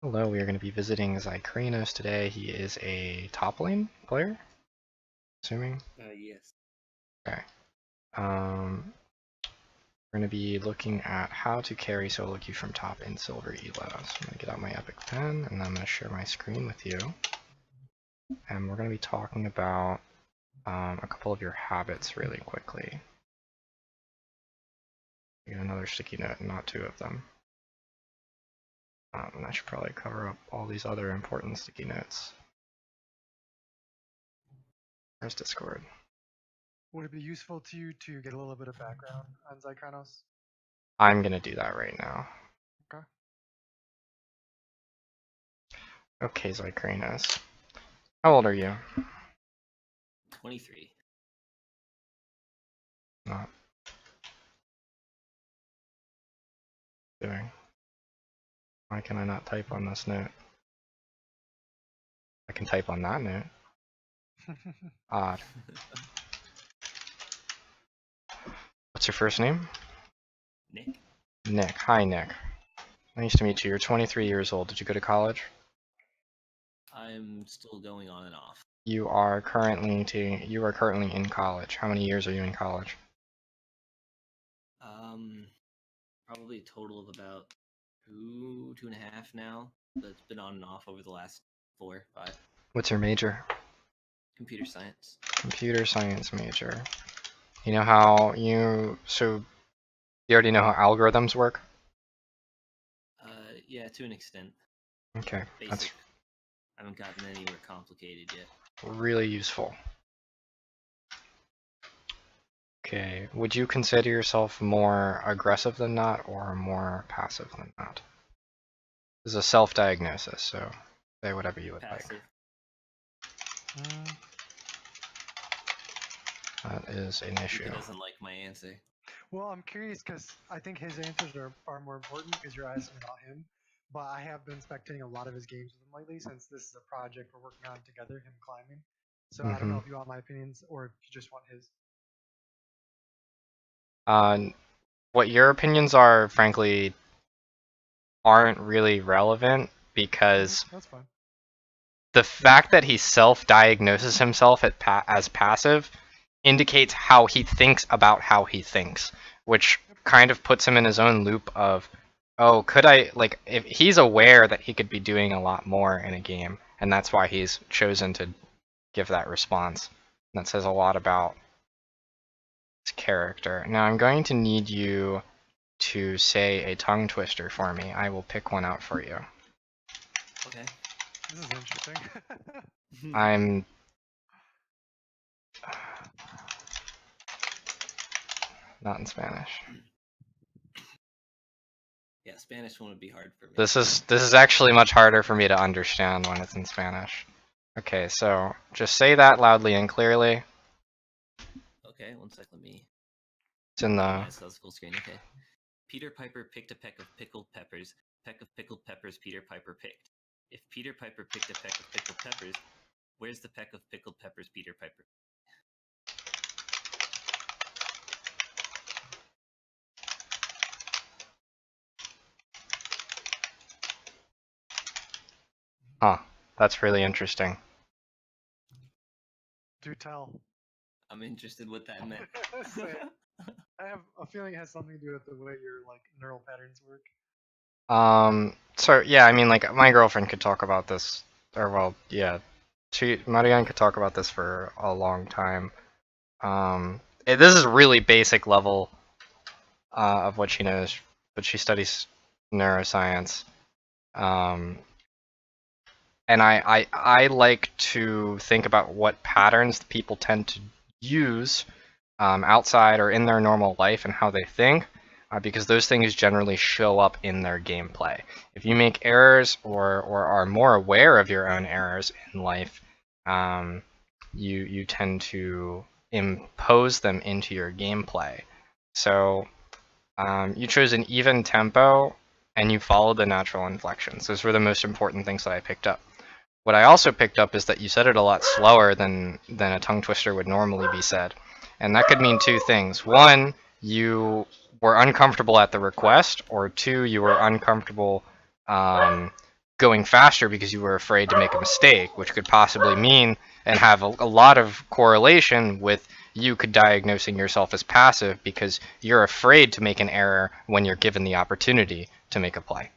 Hello, we are going to be visiting Zycranos today. He is a top lane player, assuming. Yes. Okay. We're going to be looking at how to carry solo queue from top in silver elo. So I'm going to get out my epic pen and I'm going to share my screen with you. And we're going to be talking about a couple of your habits really quickly. Get another sticky note, not two of them. And I should probably cover up all these other important sticky notes. Where's Discord? Would it be useful to you to get a little bit of background on Zycranos? I'm going to do that right now. Okay. Okay, Zycranos. How old are you? 23. Not doing. Why can I not type on this note? I can type on that note. Odd. What's your first name? Nick? Nick. Hi, Nick. Nice to meet you. You're 23 years old. Did you go to college? I'm still going on and off. You are currently in college. How many years are you in college? Probably a total of about 2.5 now. That's been on and off over the last 4, 5. What's your major? Computer science. Computer science major. You know how you already know how algorithms work? Yeah, to an extent. Okay. Basic. That's I haven't gotten anywhere complicated yet. really useful. Okay, would you consider yourself more aggressive than that or more passive than that? This is a self-diagnosis, so say whatever you would Passive. like. That is an issue. He doesn't like my answer. Well, I'm curious because I think his answers are more important because you're asking about him. But I have been spectating a lot of his games with him lately since this is a project we're working on together, him climbing. So I don't know if you want my opinions or if you just want his. What your opinions are, frankly, aren't really relevant because That's fine. the fact that he self-diagnoses himself as passive indicates how he thinks about how he thinks, which kind of puts him in his own loop of, oh, could I, like, if he's aware that he could be doing a lot more in a game, and that's why he's chosen to give that response. And that says a lot about his character. Now I'm going to need you to say a tongue twister for me. I will pick one out for you. Okay. This is interesting. I'm... not in Spanish. Yeah, Spanish one would be hard for me. This is actually much harder for me to understand when it's in Spanish. Okay, so just say that loudly and clearly. Okay, one sec, let me... It's in the... full screen, okay. Peter Piper picked a peck of pickled peppers. Peck of pickled peppers Peter Piper picked. If Peter Piper picked a peck of pickled peppers, where's the peck of pickled peppers Peter Piper? Huh, that's really interesting. Do tell. I'm interested what that meant. I have a feeling it has something to do with the way your like neural patterns work. So yeah, I mean, like, my girlfriend could talk about this, or well, yeah, Marianne could talk about this for a long time. This is really basic level of what she knows, but she studies neuroscience. And I like to think about what patterns people tend to use outside or in their normal life and how they think, because those things generally show up in their gameplay. If you make errors or are more aware of your own errors in life, you tend to impose them into your gameplay. So you chose an even tempo and you followed the natural inflections. Those were the most important things that I picked up. What I also picked up is that you said it a lot slower than a tongue twister would normally be said. And that could mean two things. One, you were uncomfortable at the request, or two, you were uncomfortable going faster because you were afraid to make a mistake, which could possibly mean and have a lot of correlation with you could diagnosing yourself as passive because you're afraid to make an error when you're given the opportunity to make a play.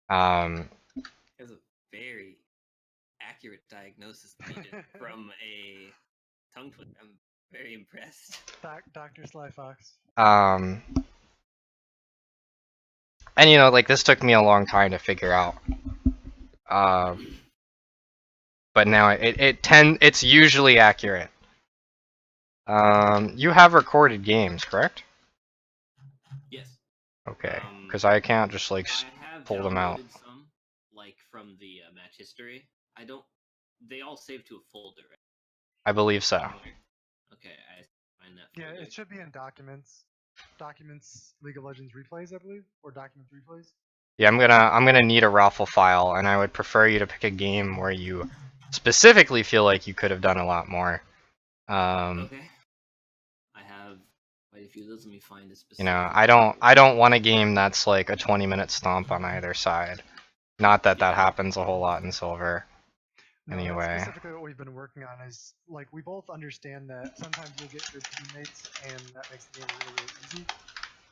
There's a very accurate diagnosis needed from a tongue twister. I'm very impressed. Dr. Sly Fox. And you know, like this took me a long time to figure out. But now it's usually accurate. You have recorded games, correct? Yes. Okay, because I can't just like I have pull them out. downloaded some, like from the match history. I don't. They all save to a folder, right? I believe so. Okay, I find that Yeah, folder. it should be in documents. Documents, League of Legends replays, I believe, or documents replays. Yeah, I'm gonna need a raffle file, and I would prefer you to pick a game where you specifically feel like you could have done a lot more. Okay. I have quite a few of those. Let me find a specific. You know, I don't want a game that's like a 20-minute stomp on either side. Not that that happens a whole lot in Silver. No, Anyway. that's specifically what we've been working on is, like, we both understand that sometimes you'll get good teammates and that makes the game really, really easy.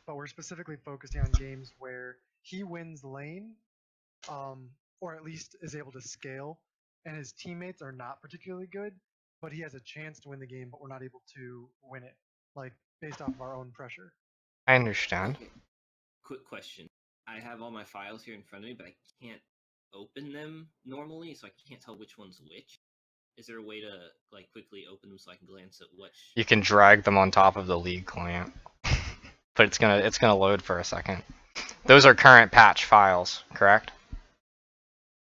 But we're specifically focusing on games where he wins lane, or at least is able to scale, and his teammates are not particularly good, but he has a chance to win the game, but we're not able to win it, like, based off of our own pressure. I understand. Okay. Quick question. I have all my files here in front of me, but I can't open them normally, so I can't tell which one's which. Is there a way to like quickly open them so I can glance at which? You can drag them on top of the League client, but it's gonna load for a second. Those are current patch files, correct?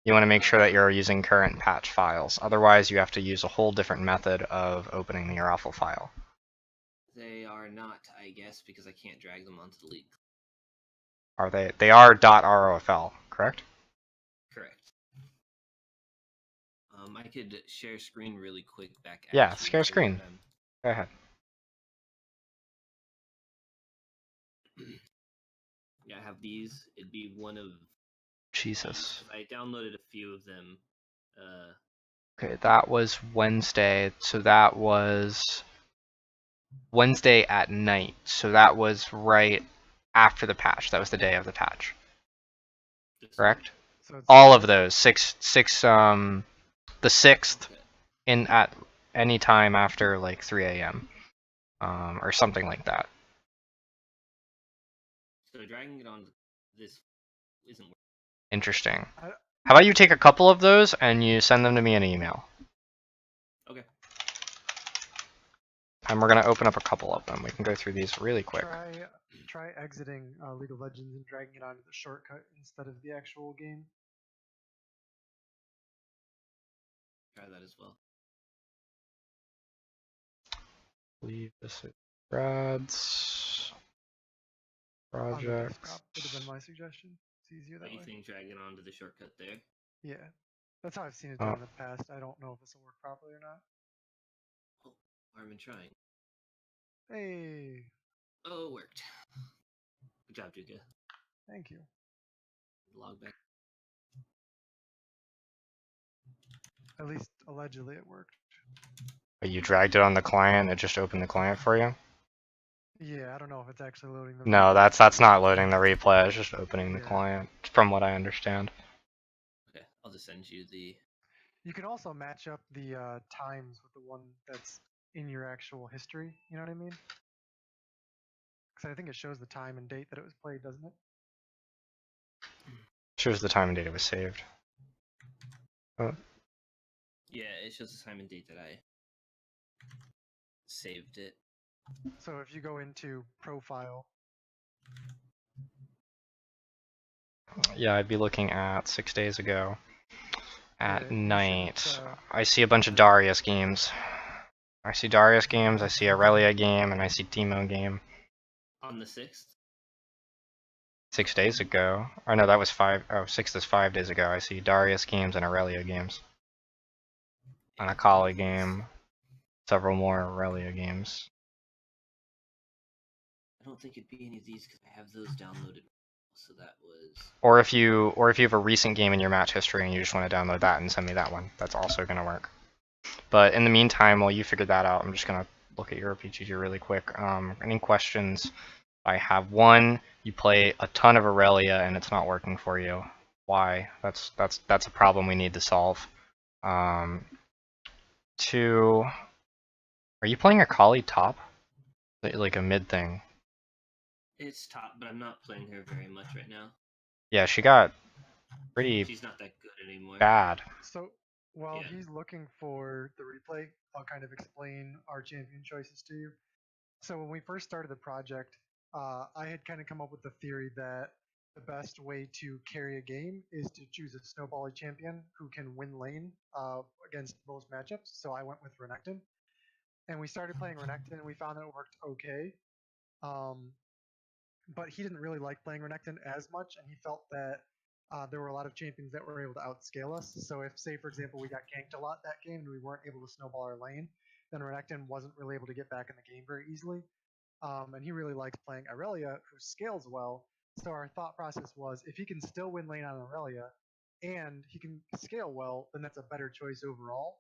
You want to make sure that you're using current patch files. Otherwise, you have to use a whole different method of opening the raffle file. They are not, I guess, because I can't drag them onto the League. Are they? They are .rofl, correct? Correct. I could share screen really quick back. Yeah, share screen. Go ahead. Yeah, I have these. It'd be one of. Jesus. I downloaded a few of them. Okay, that was Wednesday. So that was Wednesday at night. So that was right after the patch. That was the day of the patch. Correct? So all of those. The 6th in at any time after like 3 a.m. Or something like that. So dragging it on this isn't working. Interesting. How about you take a couple of those and you send them to me in an email? Okay. And we're gonna open up a couple of them. We can go through these really quick. Try exiting League of Legends and dragging it onto the shortcut instead of the actual game. Try that as well. Leave this at Brad's projects. Would have been my suggestion. It's easier that way. You think drag it onto the shortcut there? Yeah, that's how I've seen it done in the past. I don't know if this will work properly or not. Oh, Armin trying. Hey. Oh, it worked. Good job, Dduukkhhaa. Thank you. Log back. At least allegedly it worked. But you dragged it on the client, it just opened the client for you? Yeah, I don't know if it's actually loading the No, that's not loading the replay, it's just opening the client, from what I understand. Okay, I'll just send you the... You can also match up the times with the one that's in your actual history, you know what I mean? Because I think it shows the time and date that it was played, doesn't it? Shows the time and date it was saved. Oh. Yeah, it shows the time and date that I saved it. So if you go into profile. Yeah, I'd be looking at 6 days ago. At night. I see a bunch of Darius games. I see Darius games, I see Aurelia game, and I see Teemo game. On the 6th? 6 days ago. Or no, that was 5. Oh, 6th is 5 days ago. I see Darius games and Aurelia games. And a Kali game. Several more Aurelia games. I don't think it'd be any of these because I have those downloaded. So that was. Or if you have a recent game in your match history and you just want to download that and send me that one, that's also gonna work. But in the meantime, while you figure that out, I'm just gonna look at your PGG really quick. Any questions? I have one. You play a ton of Aurelia and it's not working for you. Why? That's a problem we need to solve. Two. Are you playing a Kali top? Like a mid thing? It's top, but I'm not playing her very much right now. Yeah, she got pretty She's not that good anymore. bad. So while Yeah. he's looking for the replay, I'll kind of explain our champion choices to you. So when we first started the project, I had kind of come up with the theory that the best way to carry a game is to choose a snowballer champion who can win lane against most matchups. So I went with Renekton, and we started playing Renekton, and we found that it worked okay. Um, but he didn't really like playing Renekton as much, and he felt that there were a lot of champions that were able to outscale us. So if, say, for example, we got ganked a lot that game and we weren't able to snowball our lane, then Renekton wasn't really able to get back in the game very easily. And he really likes playing Aurelia, who scales well. So our thought process was, if he can still win lane on Aurelia, and he can scale well, then that's a better choice overall.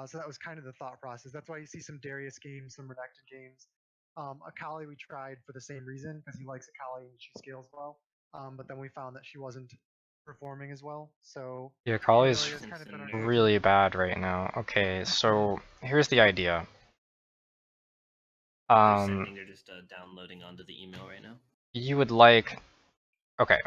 So that was kind of the thought process. That's why you see some Darius games, some Redacted games. Akali we tried for the same reason, because he likes Akali and she scales well. But then we found that she wasn't performing as well. So Yeah, Kali's Aurelia's kind of been our Really go-to. really bad right now. Okay, so here's the idea. They're sending. They're just downloading onto the email right now. You would like. Okay.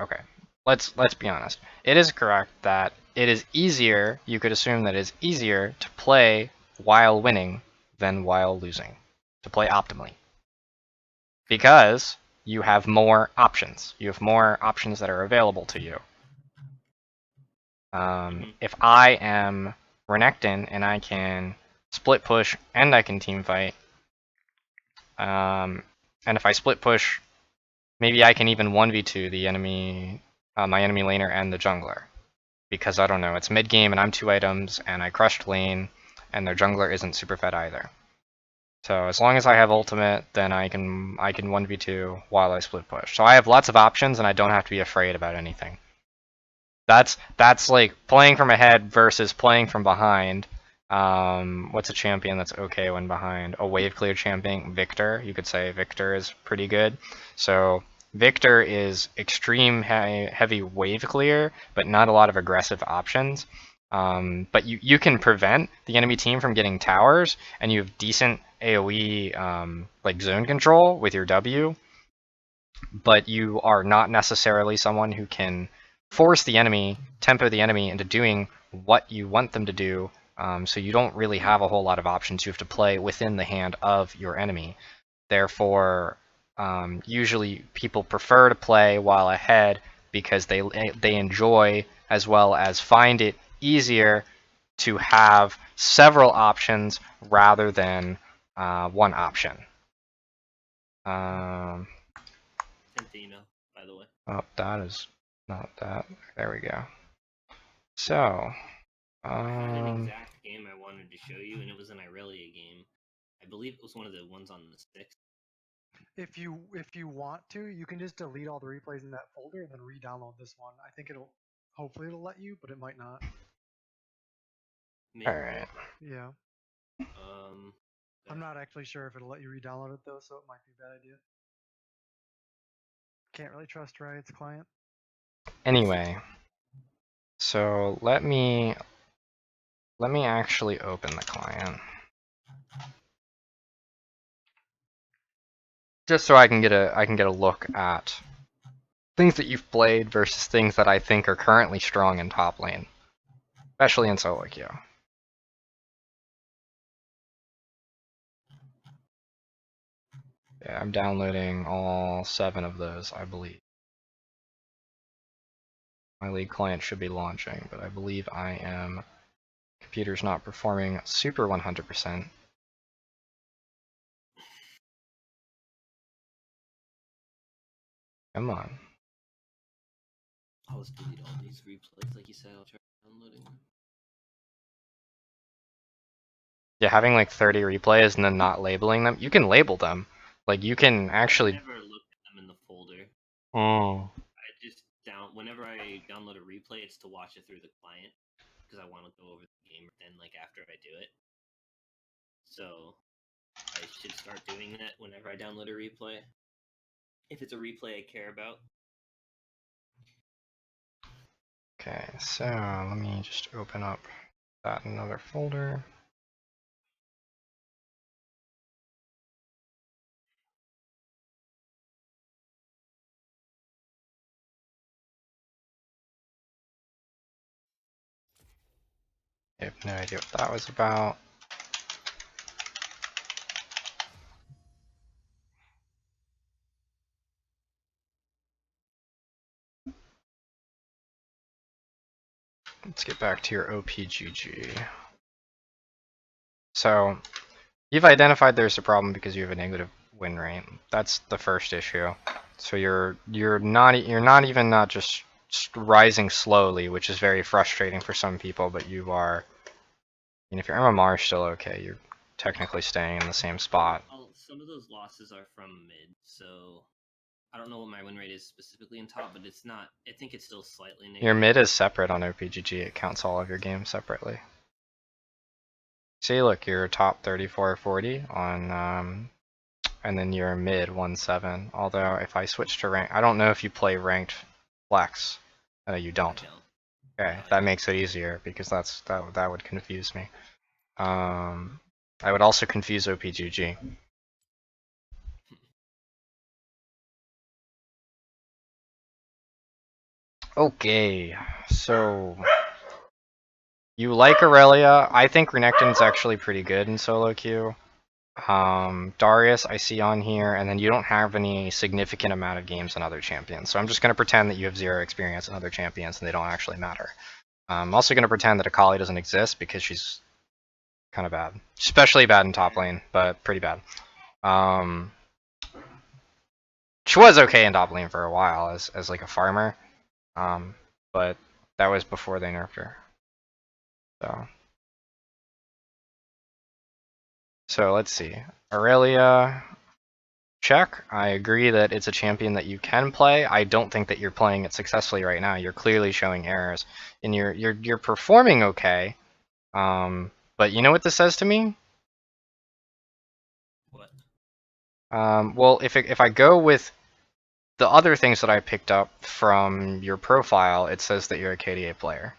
Let's be honest. It is correct that it is easier. You could assume that it's easier to play while winning than while losing. To play optimally. Because you have more options. You have more options that are available to you. If I am Renekton and I can split push and I can team fight, and if I split push, maybe I can even 1v2 the enemy, my enemy laner and the jungler. Because I don't know, it's mid game and I'm 2 items and I crushed lane and their jungler isn't super fed either. So as long as I have ultimate, then I can 1v2 while I split push. So I have lots of options and I don't have to be afraid about anything. That's like playing from ahead versus playing from behind. What's a champion that's okay when behind? A wave clear champion, Victor. You could say Victor is pretty good. So Victor is extreme heavy wave clear, but not a lot of aggressive options. But you can prevent the enemy team from getting towers, and you have decent AoE like zone control with your W. But you are not necessarily someone who can force the enemy, tempo the enemy into doing what you want them to do. So you don't really have a whole lot of options. You have to play within the hand of your enemy. Therefore, usually people prefer to play while ahead because they enjoy as well as find it easier to have several options rather than one option. Sent the email, by the way. Oh, that is not that. There we go. So, I had an exact game I wanted to show you, and it was an Irelia game. I believe it was one of the ones on the 6th. If you want to, you can just delete all the replays in that folder and then re-download this one. I think hopefully it'll let you, but it might not. Maybe. all right. Yeah. I'm not actually sure if it'll let you re-download it though, so it might be a bad idea. Can't really trust Riot's client. Anyway, so let me actually open the client. Just so I can get a look at things that you've played versus things that I think are currently strong in top lane, especially in solo queue. Yeah, I'm downloading all 7 of those, I believe. My league client should be launching, but I believe computer's not performing super 100%. Come on. I'll just delete all these replays, like you said. I'll try downloading them. Yeah, having like 30 replays and then not labeling them. You can label them. Like you can actually. I never looked at them in the folder. Oh. whenever I download a replay, it's to watch it through the client because I want to go over the game then like after I do it. So I should start doing that whenever I download a replay. If it's a replay I care about. Okay, so let me just open up that in another folder. I have no idea what that was about. Let's get back to your OPGG. So, you've identified there's a problem because you have a negative win rate. That's the first issue. So you're not even just rising slowly, which is very frustrating for some people, but you are. I mean, if your MMR is still okay, you're technically staying in the same spot. Well, some of those losses are from mid, so I don't know what my win rate is specifically in top, but it's not. I think it's still slightly negative. Your mid is separate on OPGG. It counts all of your games separately. See, look, you're top 34-40 on, and then you're mid 1-7. Although if I switch to rank, I don't know if you play ranked flex. You don't. Okay, that makes it easier because that would confuse me. I would also confuse OPGG. Okay, so you like Aurelia. I think Renekton's actually pretty good in solo queue. Darius I see on here, and then you don't have any significant amount of games in other champions. So I'm just going to pretend that you have 0 experience in other champions and they don't actually matter. I'm also going to pretend that Akali doesn't exist because she's kind of bad. Especially bad in top lane, but pretty bad. She was okay in top lane for a while as like a farmer. But that was before they nerfed her. So let's see. Aurelia, check. I agree that it's a champion that you can play. I don't think that you're playing it successfully right now. You're clearly showing errors, and you're performing okay. But you know what this says to me? What? Well, if I go with the other things that I picked up from your profile, it says that you're a KDA player.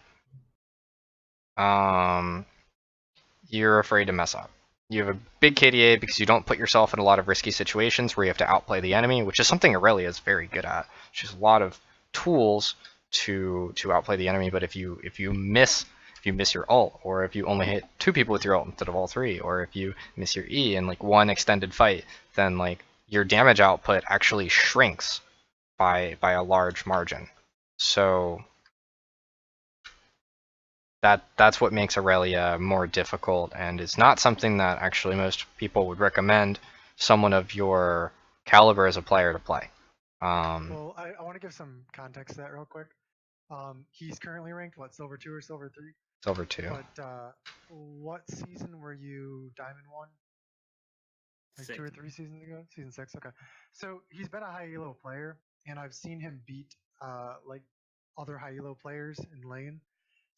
You're afraid to mess up. You have a big KDA because you don't put yourself in a lot of risky situations where you have to outplay the enemy, which is something Aurelia is very good at. She has a lot of tools to outplay the enemy, but if you miss your ult, or if you only hit 2 people with your ult instead of all 3, or if you miss your E in like one extended fight, then like your damage output actually shrinks by a large margin. So that's what makes Aurelia more difficult, and it's not something that actually most people would recommend someone of your caliber as a player to play. Well, I want to give some context to that real quick. He's currently ranked, what, Silver 2 or Silver 3? Silver 2. But what season were you Diamond 1? Like 6. 2 or 3 seasons ago? Season 6, okay. So he's been a high elo player, and I've seen him beat like other high elo players in lane.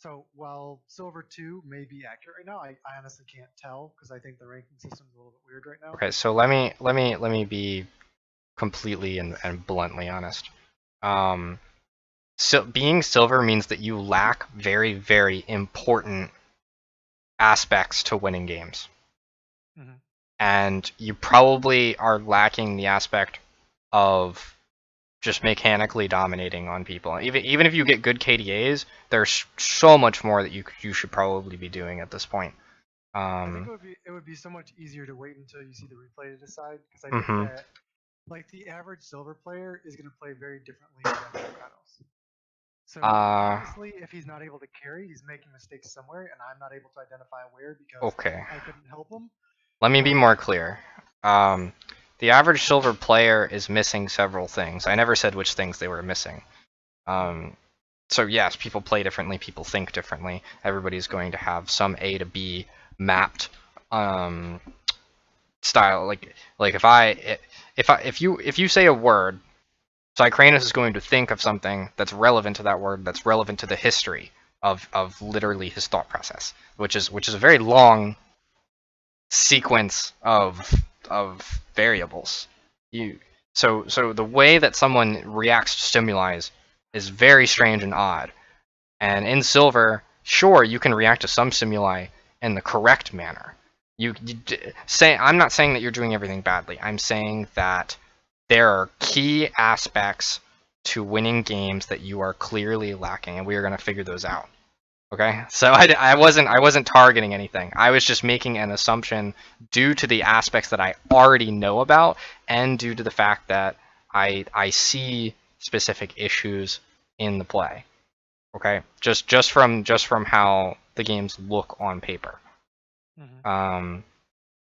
So while Silver 2 may be accurate right now, I honestly can't tell because I think the ranking system's a little bit weird right now. Okay, so let me be completely and bluntly honest. So being silver means that you lack very, very important aspects to winning games. Mm-hmm. And you probably are lacking the aspect of just mechanically dominating on people. Even if you get good KDAs, there's so much more that you should probably be doing at this point. I think it would be so much easier to wait until you see the replay to decide, because I think that like the average silver player is going to play very differently than Zycranos. So obviously, if he's not able to carry, he's making mistakes somewhere, and I'm not able to identify where because I couldn't help him. Let me be more clear. The average silver player is missing several things. I never said which things they were missing. So yes, people play differently, people think differently. Everybody's going to have some A to B mapped style. Like if you say a word Zycranos is going to think of something that's relevant to that word, that's relevant to the history of literally his thought process, which is a very long sequence of variables. So the way that someone reacts to stimuli is very strange and odd. And in Silver, sure, you can react to some stimuli in the correct manner. I'm not saying that you're doing everything badly. I'm saying that there are key aspects to winning games that you are clearly lacking, and we are going to figure those out. Okay, so I wasn't targeting anything. I was just making an assumption due to the aspects that I already know about, and due to the fact that I see specific issues in the play. Okay, just from how the games look on paper.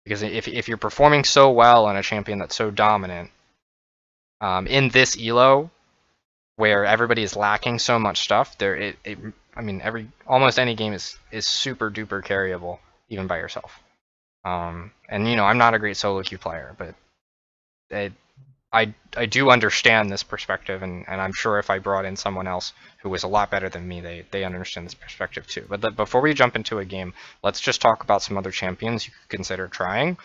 Because if you're performing so well on a champion that's so dominant, in this elo, where everybody is lacking so much stuff, I mean, almost any game is super duper carryable, even by yourself. And I'm not a great solo queue player, but I do understand this perspective, and I'm sure if I brought in someone else who was a lot better than me, they understand this perspective too. But before we jump into a game, let's just talk about some other champions you could consider trying,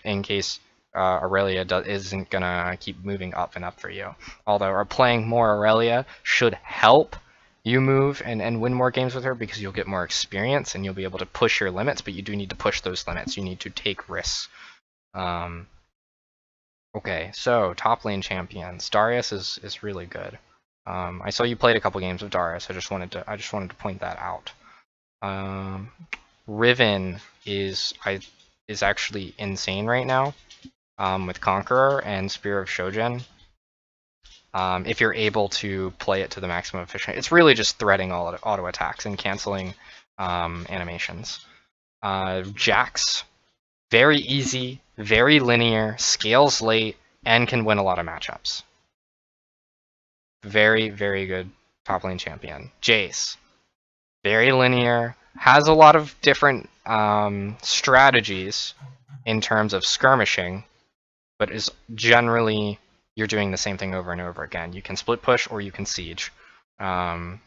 in case Aurelia isn't gonna keep moving up and up for you. Although playing more Aurelia should help you move and win more games with her, because you'll get more experience and you'll be able to push your limits, but you do need to push those limits. You need to take risks. Okay, so top lane champions. Darius is really good. I saw you played a couple games of Darius. I just wanted to point that out. Riven is actually insane right now, with Conqueror and Spear of Shojin. If you're able to play it to the maximum efficiency, it's really just threading all auto attacks and canceling animations. Jax, very easy, very linear, scales late, and can win a lot of matchups. Very, very good top lane champion. Jace, very linear, has a lot of different strategies in terms of skirmishing, but is generally, you're doing the same thing over and over again. You can split push or you can siege. Very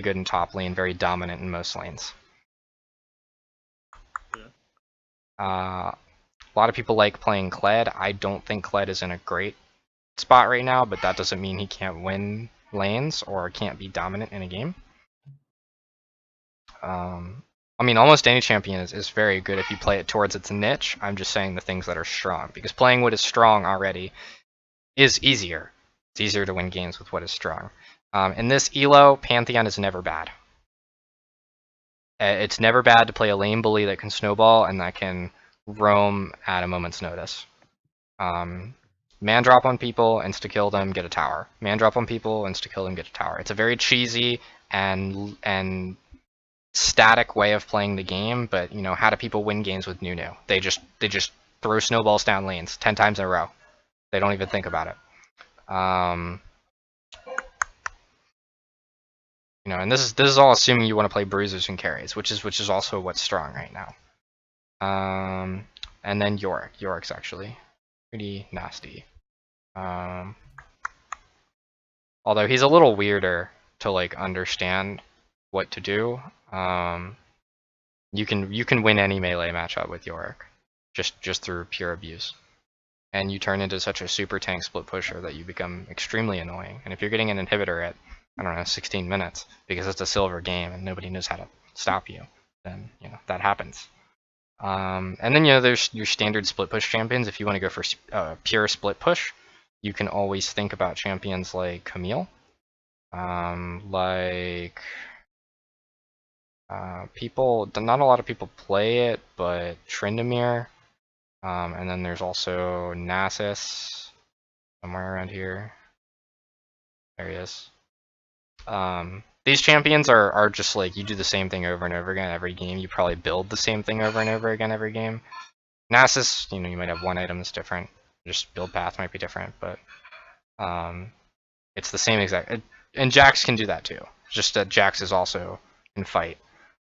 good in top lane, very dominant in most lanes. A lot of people like playing Kled. I don't think Kled is in a great spot right now, but that doesn't mean he can't win lanes or can't be dominant in a game. I mean, almost any champion is very good if you play it towards its niche. I'm just saying the things that are strong, because playing what is strong already is easier. It's easier to win games with what is strong. In this elo, Pantheon is never bad. It's never bad to play a lane bully that can snowball and that can roam at a moment's notice. Man drop on people, insta-kill them, get a tower. Man drop on people, insta-kill them, get a tower. It's a very cheesy and static way of playing the game, but how do people win games with Nunu? They just throw snowballs down lanes 10 times in a row. They don't even think about it. And this is all assuming you want to play bruisers and carries, which is also what's strong right now. And then Yorick. Yorick's actually pretty nasty. Although he's a little weirder to understand what to do. You can win any melee matchup with Yorick, just through pure abuse. And you turn into such a super tank split pusher that you become extremely annoying. And if you're getting an inhibitor at, I don't know, 16 minutes, because it's a silver game and nobody knows how to stop you, then that happens. And then there's your standard split push champions. If you want to go for pure split push, you can always think about champions like Camille, not a lot of people play it, but Tryndamere, and then there's also Nasus somewhere around here. There he is. These champions are just you do the same thing over and over again every game. You probably build the same thing over and over again every game. Nasus, you might have one item that's different. Just build path might be different, but it's the same exact. And Jax can do that too. Just that Jax is also can fight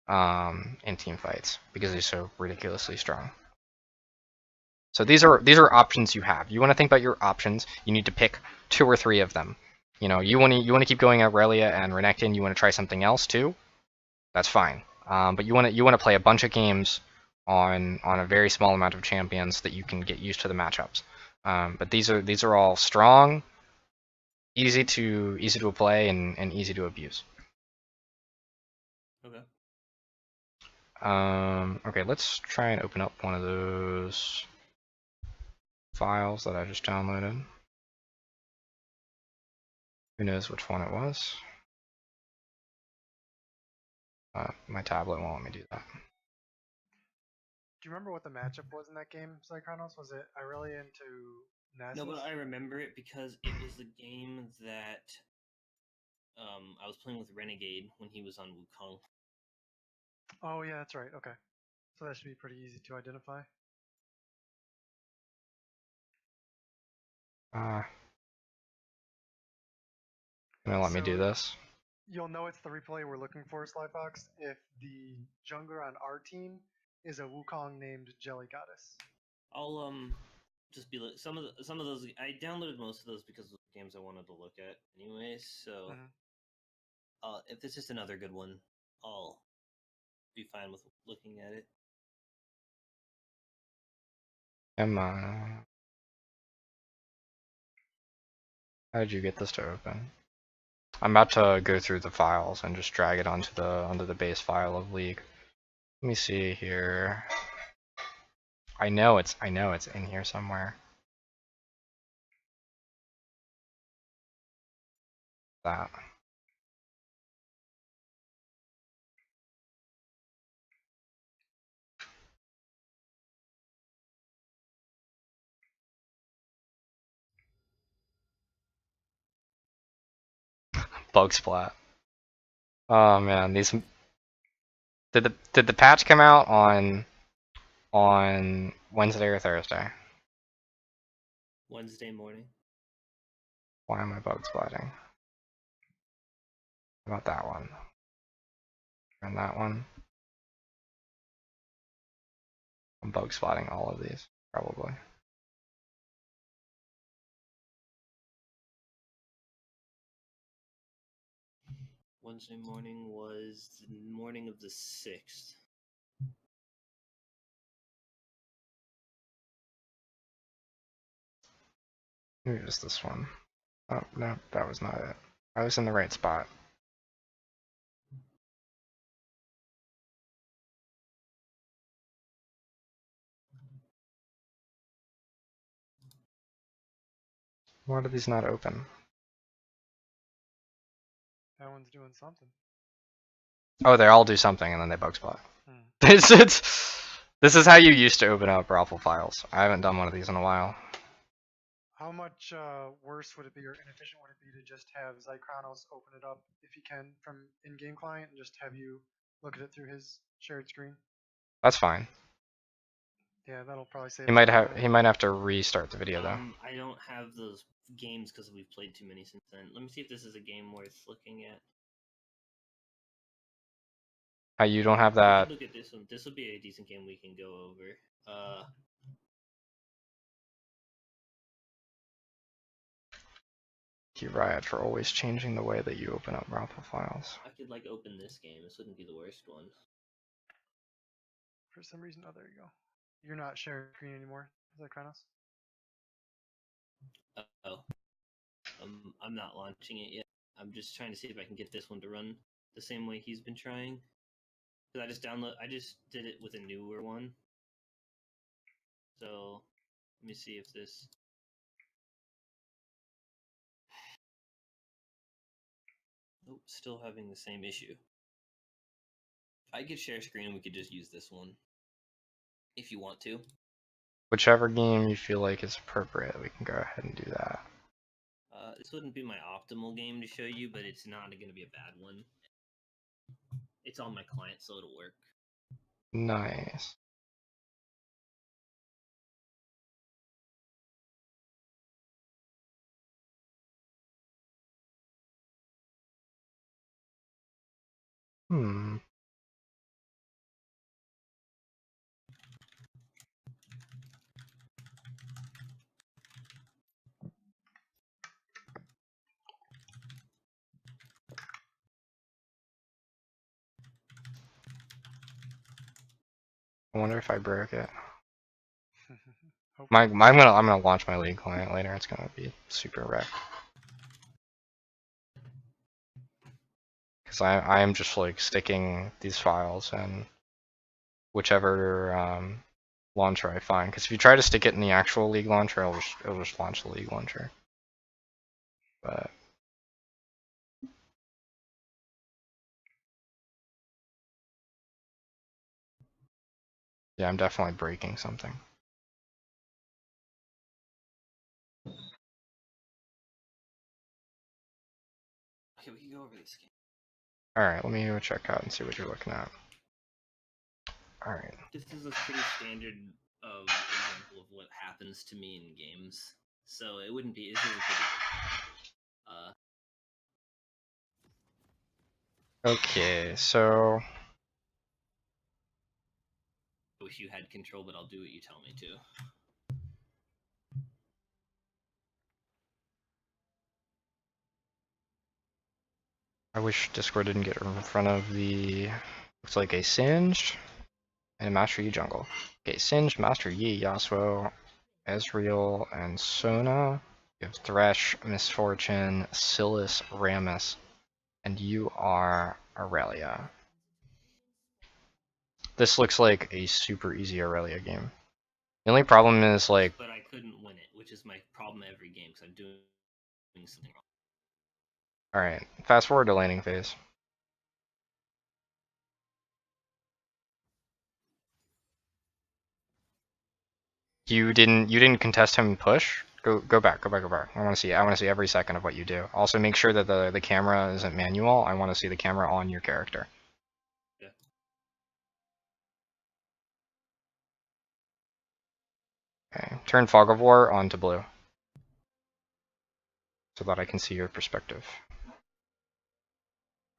in team fights because he's so ridiculously strong. So these are options you have. You want to think about your options. You need to pick 2 or 3 of them. You know, you want to keep going Aurelia and Renekton. You want to try something else too. That's fine. But you want to play a bunch of games on a very small amount of champions that you can get used to the matchups. But these are all strong, easy to play, and easy to abuse. Okay. Okay, let's try and open up one of those files that I just downloaded. Who knows which one it was? My tablet won't let me do that. Do you remember what the matchup was in that game, Zycranos? Was it Irelia into Nasus? No, but I remember it because it was the game that I was playing with Renegade when he was on Wukong. Oh yeah, that's right. Okay, so that should be pretty easy to identify. Gonna let me do this? You'll know it's the replay we're looking for, Slyfox, if the jungler on our team is a Wukong named Jelly Goddess. I'll just be like some of those. I downloaded most of those because of the games I wanted to look at, anyways. So, if it's just another good one, I'll be fine with looking at it. Come on. How did you get this to open? I'm about to go through the files and just drag it onto the base file of League. Let me see here. I know it's in here somewhere. That. Bug splat. Oh man, these did the patch come out on Wednesday or Thursday? Wednesday morning. Why am I bug splatting? How about that one? And that one? I'm bug splatting all of these, probably. Wednesday morning was the morning of the 6th. Maybe just this one. Oh, no, that was not it. I was in the right spot. Why do these not open? That one's doing something. Oh, they all do something and then they bug spot. Hmm. This is how you used to open up raffle files. I haven't done one of these in a while. How much worse would it be, or inefficient would it be, to just have Zycranos open it up if he can from in-game client, and just have you look at it through his shared screen? That's fine. Yeah, that'll probably save. He might have to restart the video though. I don't have those games because we've played too many since then. Let me see if this is a game worth looking at. How you don't have We can that? look at this one. This will be a decent game we can go over. You Riot for always changing the way that you open up raffle files. I could like open this game. This wouldn't be the worst one. For some reason, oh, there you go. You're not sharing screen anymore, Zycranos? Oh. I'm not launching it yet. I'm just trying to see if I can get this one to run the same way he's been trying. Cause I just did it with a newer one. So let me see if this. Oh, still having the same issue. I could share screen and we could just use this one. If you want to. Whichever game you feel like is appropriate, we can go ahead and do that. This wouldn't be my optimal game to show you, but it's not going to be a bad one. It's on my client, so it'll work. Nice. Hmm. I wonder if I broke it. Hopefully. I'm gonna launch my League client later. It's gonna be super wrecked. Because I am just like sticking these files in whichever launcher I find. Because if you try to stick it in the actual League launcher, it'll just launch the League launcher. But yeah, I'm definitely breaking something. Okay, we can go over this game. Alright, let me go check out and see what you're looking at. Alright. This is a pretty standard example of what happens to me in games. So it wouldn't be. This is a pretty. Okay, so I wish you had control, but I'll do what you tell me to. I wish Discord didn't get in front of the, looks like a Singed and a Master Yi jungle. Okay, Singed, Master Yi, Yasuo, Ezreal, and Sona. You have Thresh, Misfortune, Silas, Rammus, and you are Aurelia. This looks like a super easy Aurelia game. The only problem is like... But I couldn't win it, which is my problem every game, because I'm doing something wrong. Alright, fast forward to laning phase. You didn't contest him push? Go back. I want to see every second of what you do. Also make sure that the camera isn't manual. I want to see the camera on your character. Yeah. Okay. Turn Fog of War onto blue. So that I can see your perspective.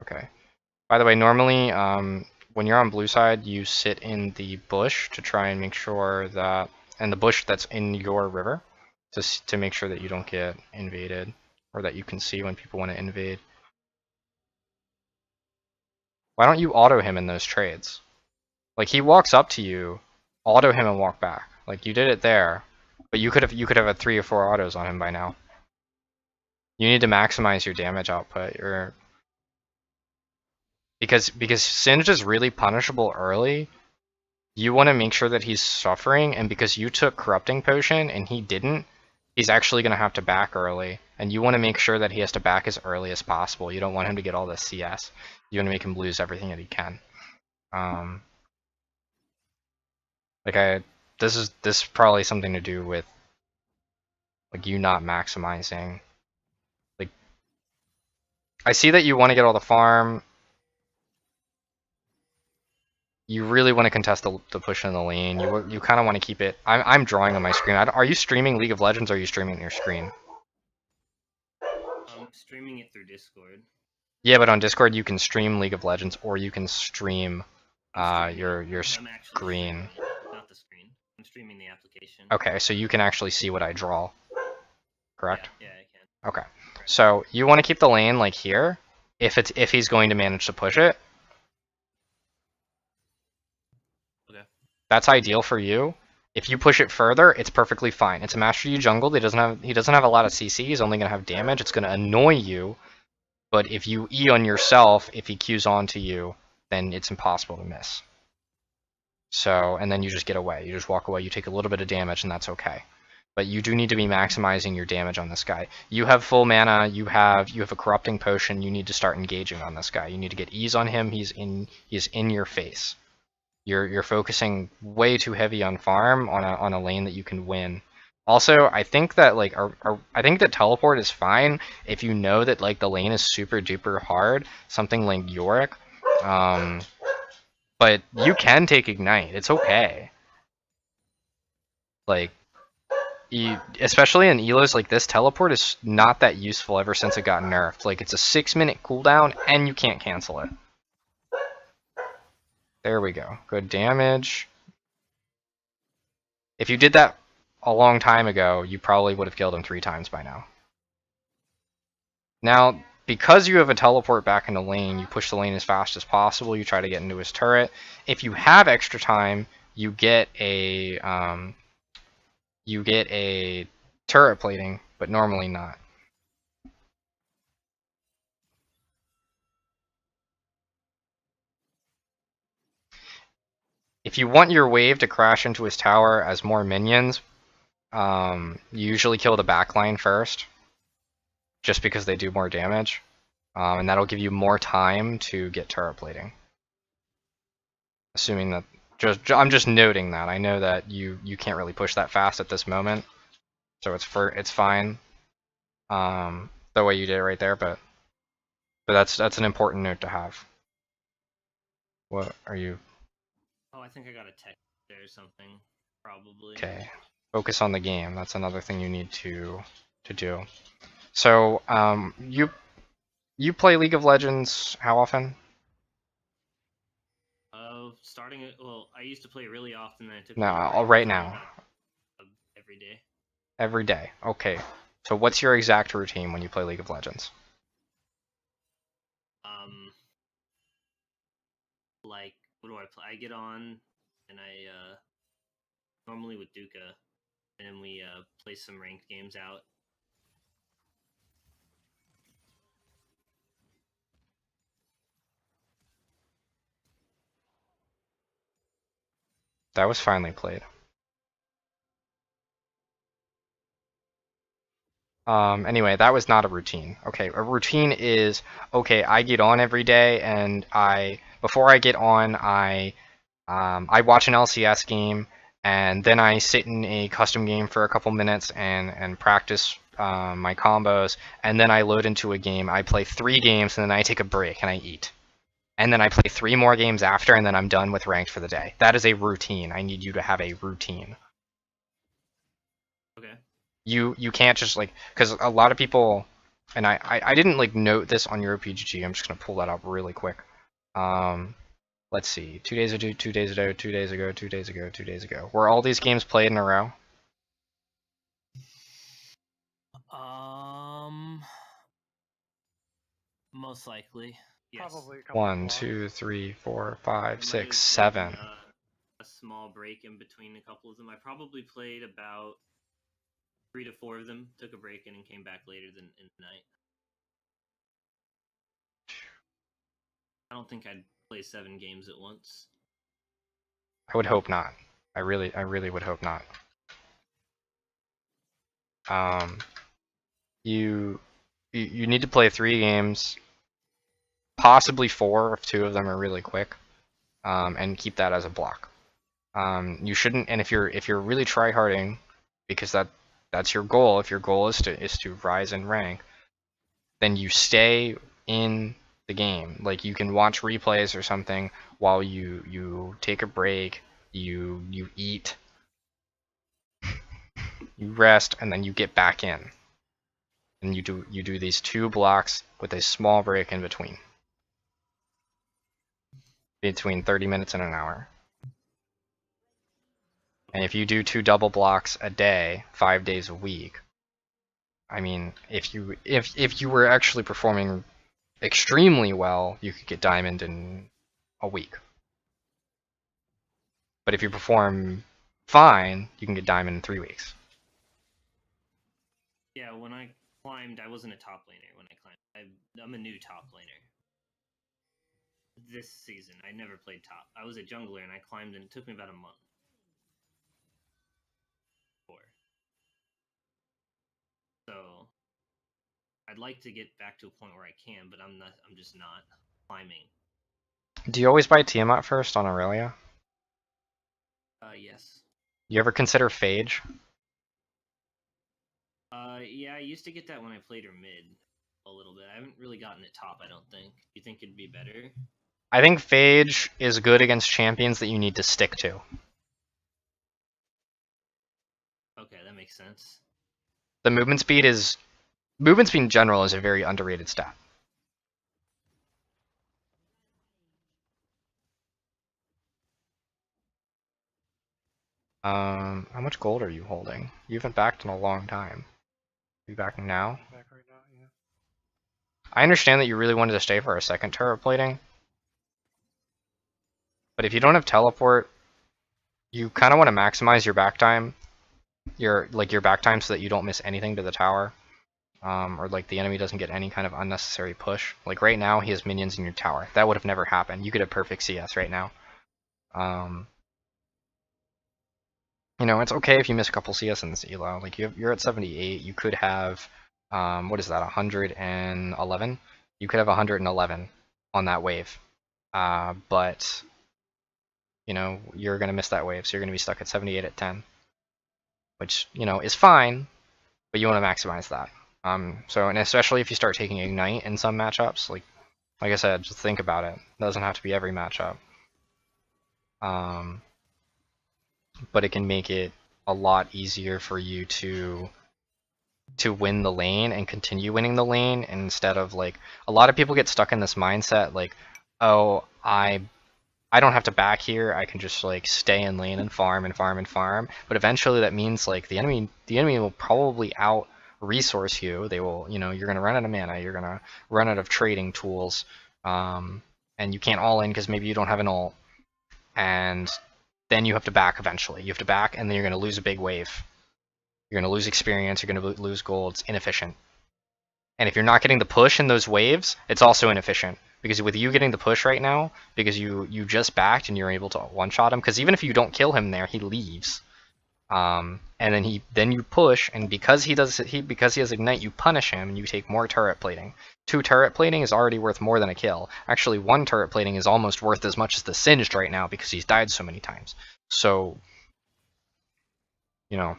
Okay. By the way, normally when you're on blue side, you sit in the bush to try and make sure that, and the bush that's in your river, to make sure that you don't get invaded, or that you can see when people want to invade. Why don't you auto him in those trades? Like, he walks up to you, auto him and walk back. Like, you did it there, but you could have had 3 or 4 autos on him by now. You need to maximize your damage output. Because Singed is really punishable early. You want to make sure that he's suffering, and because you took Corrupting Potion and he didn't, he's actually going to have to back early. And you want to make sure that he has to back as early as possible. You don't want him to get all the CS. You want to make him lose everything that he can. This is probably something to do with like you not maximizing. Like, I see that you want to get all the farm. You really want to contest the push in the lane. You kind of want to keep it. I'm drawing on my screen. Are you streaming League of Legends, or are you streaming on your screen? I'm streaming it through Discord. Yeah, but on Discord you can stream League of Legends, or you can stream your screen. Not the screen. I'm streaming the application. Okay, so you can actually see what I draw. Correct? Yeah, I can. Okay. So you want to keep the lane like here, if he's going to manage to push it. Okay. That's ideal for you. If you push it further, it's perfectly fine. It's a Master Yi jungle. He doesn't have a lot of CC. He's only gonna have damage. It's gonna annoy you. But if you E on yourself, if he Qs onto you, then it's impossible to miss. So, and then you just get away. You just walk away. You take a little bit of damage, and that's okay. But you do need to be maximizing your damage on this guy. You have full mana. You have a Corrupting Potion. You need to start engaging on this guy. You need to get E's on him. He's in your face. You're focusing way too heavy on farm on a lane that you can win. Also, I think that I think that teleport is fine if you know that like the lane is super duper hard, something like Yorick. But you can take ignite. It's okay. Like, especially in Elos like this, teleport is not that useful ever since it got nerfed. Like, it's a 6-minute cooldown and you can't cancel it. There we go. Good damage. If you did that a long time ago, you probably would have killed him 3 times by now. Now, because you have a teleport back into lane, you push the lane as fast as possible, you try to get into his turret. If you have extra time, you get a turret plating, but normally not. If you want your wave to crash into his tower as more minions, you usually kill the backline first, just because they do more damage, and that'll give you more time to get turret plating. Assuming that, I'm just noting that. I know that you can't really push that fast at this moment, so it's fine the way you did it right there, but that's an important note to have. What are you? Oh, I think I got a text there or something, probably. Okay, focus on the game. That's another thing you need to do. So, you play League of Legends how often? Starting it. Well, I used to play really often. Then I took. No, right now. Every day. Every day. Okay. So, what's your exact routine when you play League of Legends? Like, what do I play? I get on, and I normally with Dduukkhhaa, and we play some ranked games out. That was finally played. Anyway, that was not a routine. Okay, a routine is, okay, I get on every day, and before I get on, I watch an LCS game, and then I sit in a custom game for a couple minutes and practice my combos, and then I load into a game. I play 3 games, and then I take a break, and I eat. And then I play 3 more games after, and then I'm done with ranked for the day. That is a routine. I need you to have a routine. Okay. You can't just, like, because a lot of people, and I didn't, like, note this on EuroPGG. I'm just gonna pull that up really quick. Let's see, 2 days ago, 2 days ago, 2 days ago, 2 days ago, 2 days ago. Were all these games played in a row? Most likely. Yes. Probably a couple. 1, 2, 3, 4, 5, There might 6, have been, 7. a small break in between a couple of them. I probably played about 3 to 4 of them. Took a break and then came back later than in the night. I don't think I'd play 7 games at once. I would hope not. I really would hope not. You need to play 3 games, possibly 4 if 2 of them are really quick, and keep that as a block. You shouldn't, and if you're really tryharding, because that's your goal. If your goal is to rise in rank, then you stay in the game. Like, you can watch replays or something while you take a break, you eat, you rest, and then you get back in. And you do these 2 blocks with a small break in between 30 minutes and an hour. And if you do 2 double blocks a day, 5 days a week, I mean, if you were actually performing extremely well, you could get diamond in a week. But if you perform fine, you can get diamond in 3 weeks. Yeah, when I climbed, I wasn't a top laner when I climbed. I'm a new top laner. This season, I never played top. I was a jungler and I climbed, and it took me about a month. So I'd like to get back to a point where I can, but I'm just not climbing. Do you always buy Tiamat first on Aurelia? Yes. You ever consider Phage? Yeah, I used to get that when I played her mid a little bit. I haven't really gotten it top, I don't think. You think it'd be better? I think Phage is good against champions that you need to stick to. Okay, that makes sense. The movement speed in general is a very underrated stat. How much gold are you holding? You haven't backed in a long time. Are you backing now? Back right now, yeah. I understand that you really wanted to stay for a second turret plating, but if you don't have teleport, You kind of want to maximize your back time, your back time, so that you don't miss anything to the tower, or like the enemy doesn't get any kind of unnecessary push. Like right now, he has minions in your tower. That would have never happened. You could have perfect CS right now. You know, it's okay if you miss a couple CS in this elo. Like you're at 78. You could have, what is that? 111. You could have 111 on that wave, but you know you're gonna miss that wave, so you're gonna be stuck at 78 at 10, which you know is fine, but you want to maximize that. So and especially if you start taking ignite in some matchups, like I said, just think about it. It doesn't have to be every matchup. But it can make it a lot easier for you to win the lane and continue winning the lane, instead of like a lot of people get stuck in this mindset like, oh, I don't have to back here, I can just like stay in lane and farm and farm and farm. But eventually that means like the enemy will probably out resource you. They will, you know, you're gonna run out of mana, you're gonna run out of trading tools, and you can't all in because maybe you don't have an ult, and then you have to back eventually. You have to back, and then you're gonna lose a big wave. You're gonna lose experience, you're gonna lose gold. It's inefficient. And if you're not getting the push in those waves, it's also inefficient. Because with you getting the push right now, because you just backed and you're able to one-shot him, because even if you don't kill him there, he leaves. And then you push, and because he has ignite, you punish him and you take more turret plating. 2 turret plating is already worth more than a kill. Actually, 1 turret plating is almost worth as much as the Singed right now because he's died so many times. So, you know,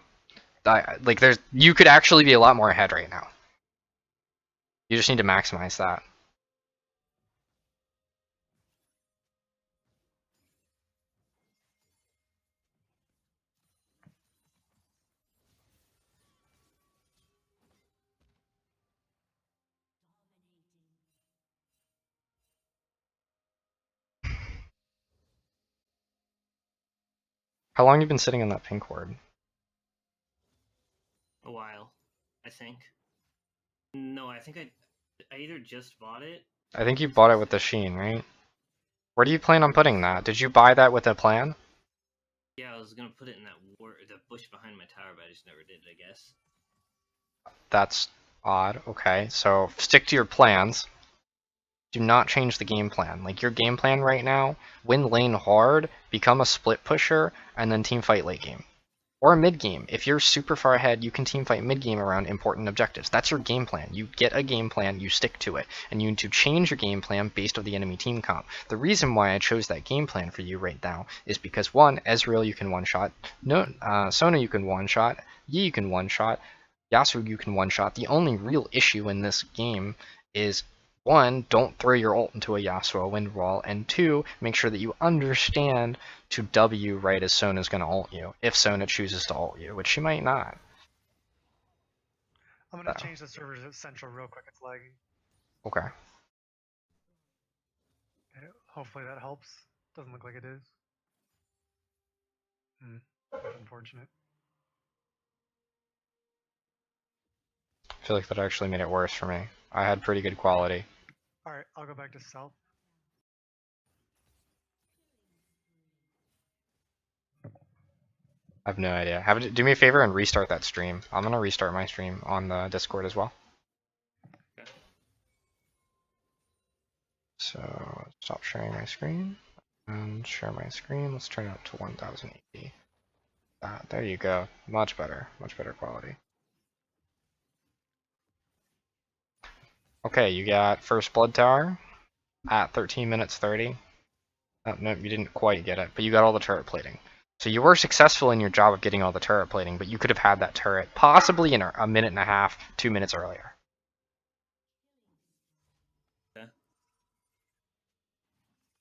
like you could actually be a lot more ahead right now. You just need to maximize that. How long have you been sitting on that pink ward? A while, I think. No, I think I either just bought it. I think you bought it with the Sheen, right? Where do you plan on putting that? Did you buy that with a plan? Yeah, I was gonna put it in the bush behind my tower, but I just never did, I guess. That's odd. Okay, so stick to your plans. Do not change the game plan. Like your game plan right now, win lane hard, become a split pusher, and then team fight late game. Or mid game. If you're super far ahead, you can team fight mid game around important objectives. That's your game plan. You get a game plan, you stick to it, and you need to change your game plan based on the enemy team comp. The reason why I chose that game plan for you right now is because 1, Ezreal you can one-shot, Sona you can one-shot, Yi you can one-shot, Yasuo you can one-shot. The only real issue in this game is 1, don't throw your ult into a Yasuo wind wall, and 2, make sure that you understand to W right as Sona's going to ult you, if Sona chooses to ult you, which she might not. I'm going to change the servers at Central real quick, it's lagging. Okay. Hopefully that helps. Doesn't look like it is. That's unfortunate. I feel like that actually made it worse for me. I had pretty good quality. Alright, I'll go back to South. I have no idea. Do me a favor and restart that stream. I'm gonna restart my stream on the Discord as well. Okay. So stop sharing my screen and share my screen. Let's turn it up to 1080. There you go. Much better quality. Okay, you got first blood tower at 13 minutes 30. No, you didn't quite get it, but you got all the turret plating. So you were successful in your job of getting all the turret plating, but you could have had that turret possibly in a minute and a half, 2 minutes earlier. Okay.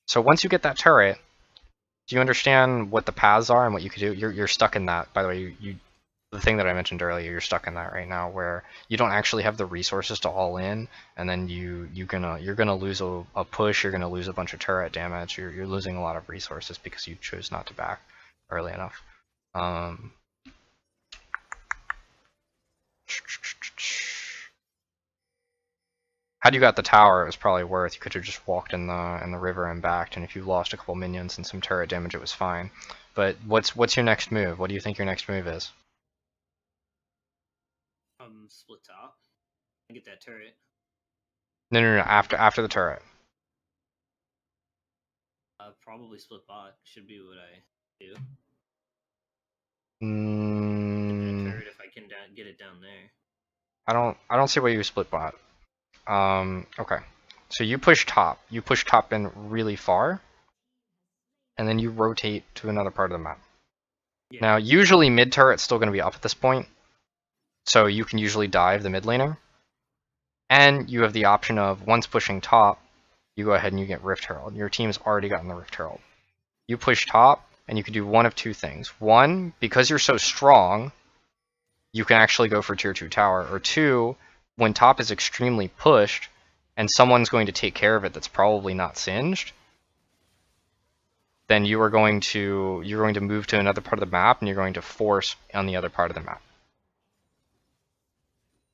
So once you get that turret, do you understand what the paths are and what you could do? You're stuck in that, by the way. The thing that I mentioned earlier, you're stuck in that right now, where you don't actually have the resources to all in, and then you're gonna lose a push. You're gonna lose a bunch of turret damage. You're losing a lot of resources because you chose not to back early enough. Had you got the tower, it was probably worth. You could have just walked in the river and backed, and if you lost a couple minions and some turret damage, it was fine. But what's your next move? What do you think your next move is? Split top. I get that turret. No. After the turret. Probably split bot should be what I do. Get that turret if I can get it down there. I don't see why you split bot. Okay. So you push top. You push top in really far, and then you rotate to another part of the map. Yeah. Now, usually mid turret's still going to be up at this point, so you can usually dive the mid laner. And you have the option of, once pushing top, you go ahead and you get Rift Herald. Your team's already gotten the Rift Herald. You push top, and you can do one of two things. One, because you're so strong, you can actually go for tier 2 tower. Or two, when top is extremely pushed, and someone's going to take care of it that's probably not singed, then you're going to move to another part of the map, and you're going to force on the other part of the map.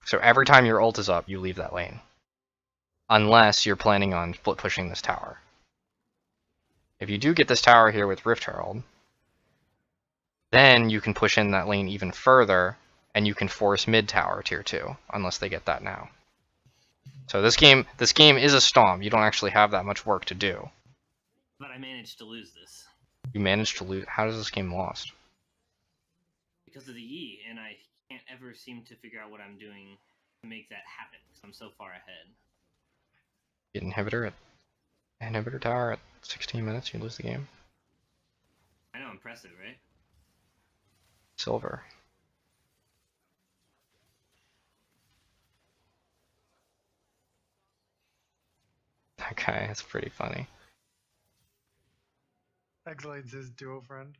So every time your ult is up, you leave that lane. Unless you're planning on split pushing this tower. If you do get this tower here with Rift Herald, then you can push in that lane even further, and you can force mid tower tier 2, unless they get that now. So this game is a stomp. You don't actually have that much work to do. But I managed to lose this. You managed to lose. How does this game lost? Because of the E, and I can't ever seem to figure out what I'm doing to make that happen, because I'm so far ahead. Get inhibitor tower at 16 minutes, you lose the game. I know, impressive, right? Silver. Okay, that's pretty funny. Exlade's his duo friend.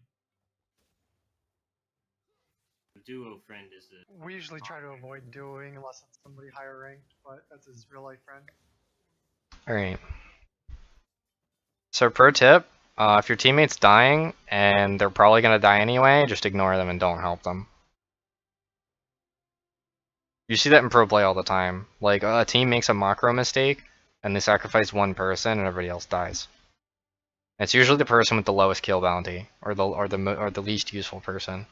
The duo friend is the... We usually try to avoid duoing unless it's somebody higher ranked, but that's his real life friend. Alright. So pro tip, if your teammate's dying, and they're probably going to die anyway, just ignore them and don't help them. You see that in pro play all the time. Like, a team makes a macro mistake, and they sacrifice one person, and everybody else dies. It's usually the person with the lowest kill bounty, or the least useful person.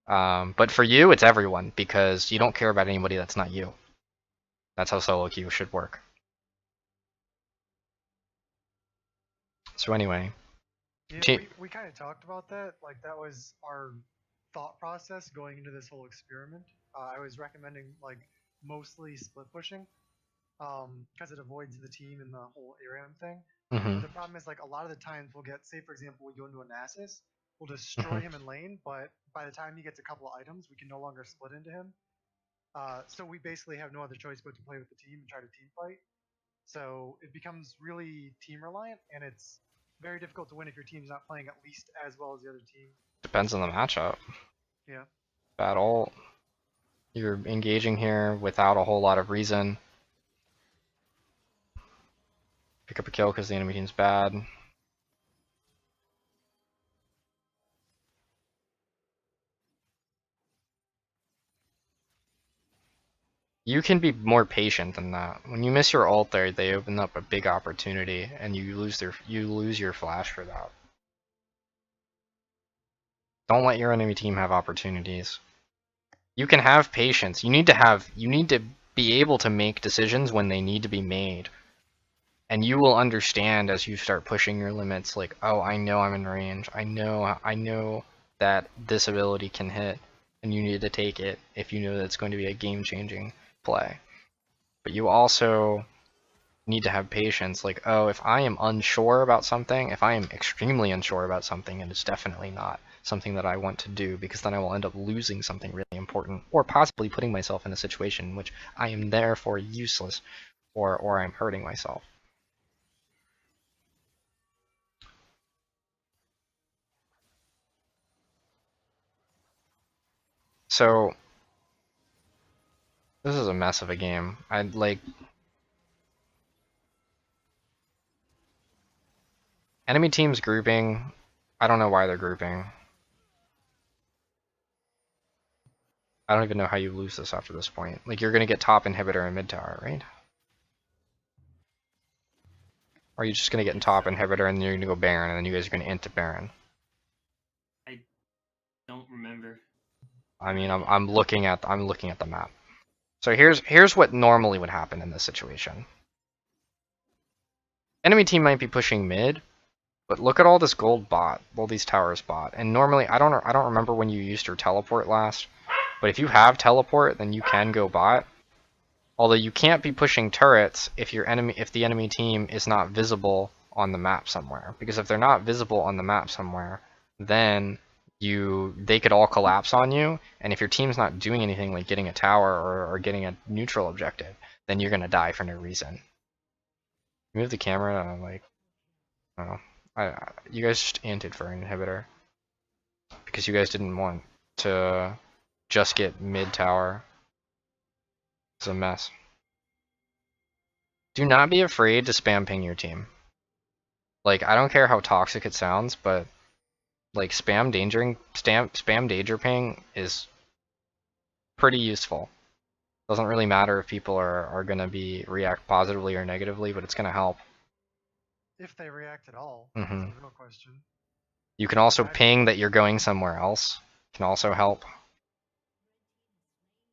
But for you, it's everyone, because you don't care about anybody that's not you. That's how solo queue should work. So anyway. Yeah, we kind of talked about that. Like, that was our thought process going into this whole experiment. I was recommending, like, mostly split pushing, because it avoids the team and the whole ARAM thing. But the problem is, like, a lot of the times we'll get, say, for example, we go into a Nasus, we'll destroy him in lane, but by the time he gets a couple of items, we can no longer split into him. So we basically have no other choice but to play with the team and try to team fight. So it becomes really team reliant, and it's very difficult to win if your team's not playing at least as well as the other team. Depends on the matchup. Yeah. Bad ult. You're engaging here without a whole lot of reason. Pick up a kill because the enemy team's bad. You can be more patient than that. When you miss your ult there, they open up a big opportunity, and you lose your flash for that. Don't let your enemy team have opportunities. You can have patience. You need to be able to make decisions when they need to be made. And you will understand as you start pushing your limits, like, oh, I know I'm in range. I know that this ability can hit, and you need to take it if you know that it's going to be a game-changing play. But you also need to have patience, like, oh, if I am unsure about something, if I am extremely unsure about something, and it's definitely not something that I want to do, because then I will end up losing something really important, or possibly putting myself in a situation in which I am therefore useless, or I'm hurting myself. So this is a mess of a game. I'd like enemy teams grouping. I don't know why they're grouping. I don't even know how you lose this after this point. Like, you're gonna get top inhibitor and mid tower, right? Or are you just gonna get in top inhibitor and then you're gonna go Baron and then you guys are gonna int to Baron? I don't remember. I mean, I'm looking at the map. So here's what normally would happen in this situation. Enemy team might be pushing mid, but look at all this gold bot, all these towers bot. And normally, I don't remember when you used your teleport last, but if you have teleport, then you can go bot. Although you can't be pushing turrets if the enemy team is not visible on the map somewhere. Because if they're not visible on the map somewhere, then they could all collapse on you, and if your team's not doing anything like getting a tower or getting a neutral objective, then you're gonna die for no reason. Move the camera, like, I don't know. You guys just anted for an inhibitor because you guys didn't want to just get mid tower. It's a mess. Do not be afraid to spam ping your team. Like, I don't care how toxic it sounds, but like spam danger ping is pretty useful. Doesn't really matter if people are gonna react positively or negatively, but it's gonna help. If they react at all, Mm-hmm. that's the real question. You can also ping that you're going somewhere else. Can also help.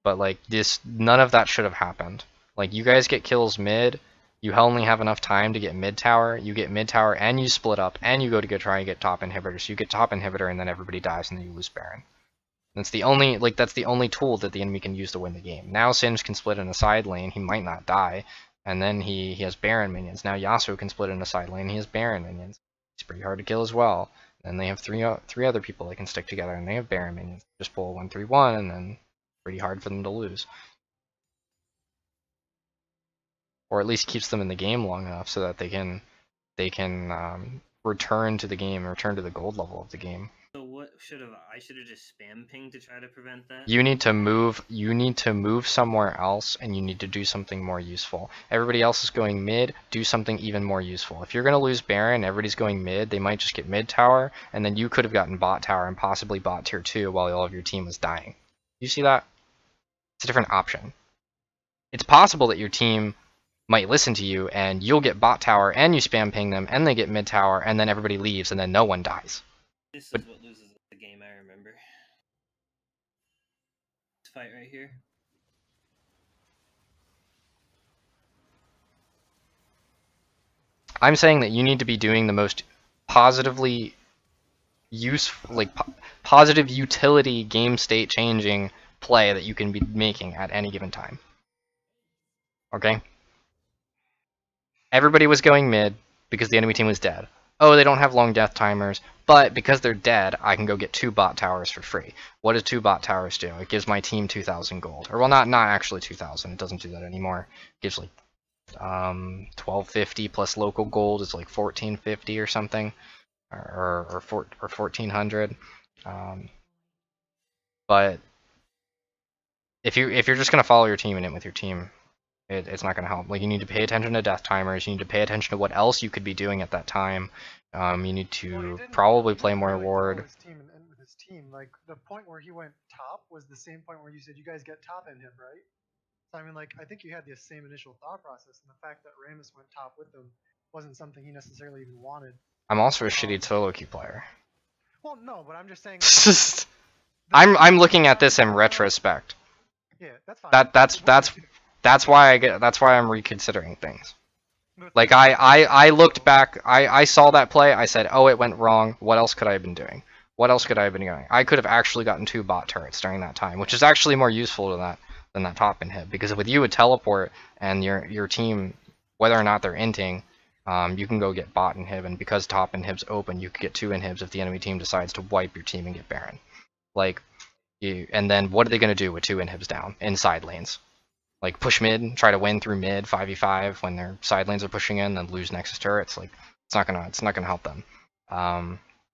But like none of that should have happened. Like, you guys get kills mid, you only have enough time to get mid tower, you get mid tower and you split up and you go to try and get top inhibitor. So you get top inhibitor and then everybody dies and then you lose Baron. That's the only tool that the enemy can use to win the game. Now Singe can split in a side lane, he might not die, and then he has Baron minions. Now Yasuo can split in a side lane, he has Baron minions. He's pretty hard to kill as well. Then they have three other people that can stick together and they have Baron minions. Just pull 1-3-1 and then pretty hard for them to lose. Or at least keeps them in the game long enough so that they can return to the game, return to the gold level of the game. So what I should have just spam pinged to try to prevent that? You need to move somewhere else and you need to do something more useful. Everybody else is going mid, do something even more useful. If you're gonna lose Baron, everybody's going mid, they might just get mid tower, and then you could have gotten bot tower and possibly bot tier 2 while all of your team was dying. You see that? It's a different option. It's possible that your team might listen to you and you'll get bot tower and you spam ping them and they get mid tower and then everybody leaves and then no one dies. This is what loses the game, I remember. This fight right here. I'm saying that you need to be doing the most positively useful, like positive utility game state changing play that you can be making at any given time. Okay? Everybody was going mid because the enemy team was dead. Oh, they don't have long death timers, but because they're dead, I can go get 2 bot towers for free. What does 2 bot towers do? It gives my team 2,000 gold. Or, well, not actually 2,000. It doesn't do that anymore. It gives, like, 1250 plus local gold is, like, 1450 or something. Or 1400. But if you're just going to follow your team and in with your team, it's not going to help. Like, you need to pay attention to death timers. You need to pay attention to what else you could be doing at that time. You need to probably play more ward. With his team, like the point where he went top was the same point where you said you guys get top in him, right? So I mean, like, I think you had the same initial thought process, and the fact that Ramus went top with him wasn't something he necessarily even wanted. I'm also a shitty solo queue player. Well, no, but I'm just saying. I'm looking at this in retrospect. Yeah, that's fine. That's why I'm reconsidering things. Like, I looked back, I saw that play, I said, oh, it went wrong, what else could I have been doing? What else could I have been doing? I could have actually gotten 2 bot turrets during that time, which is actually more useful than that top inhib, because with you a teleport and your team, whether or not they're inting, you can go get bot inhib, and because top inhib's open, you could get 2 inhibs if the enemy team decides to wipe your team and get Baron. Like, and then what are they going to do with 2 inhibs down in side lanes? Like, push mid, try to win through mid 5v5 when their side lanes are pushing in, then lose Nexus turrets. Like, it's not gonna help them.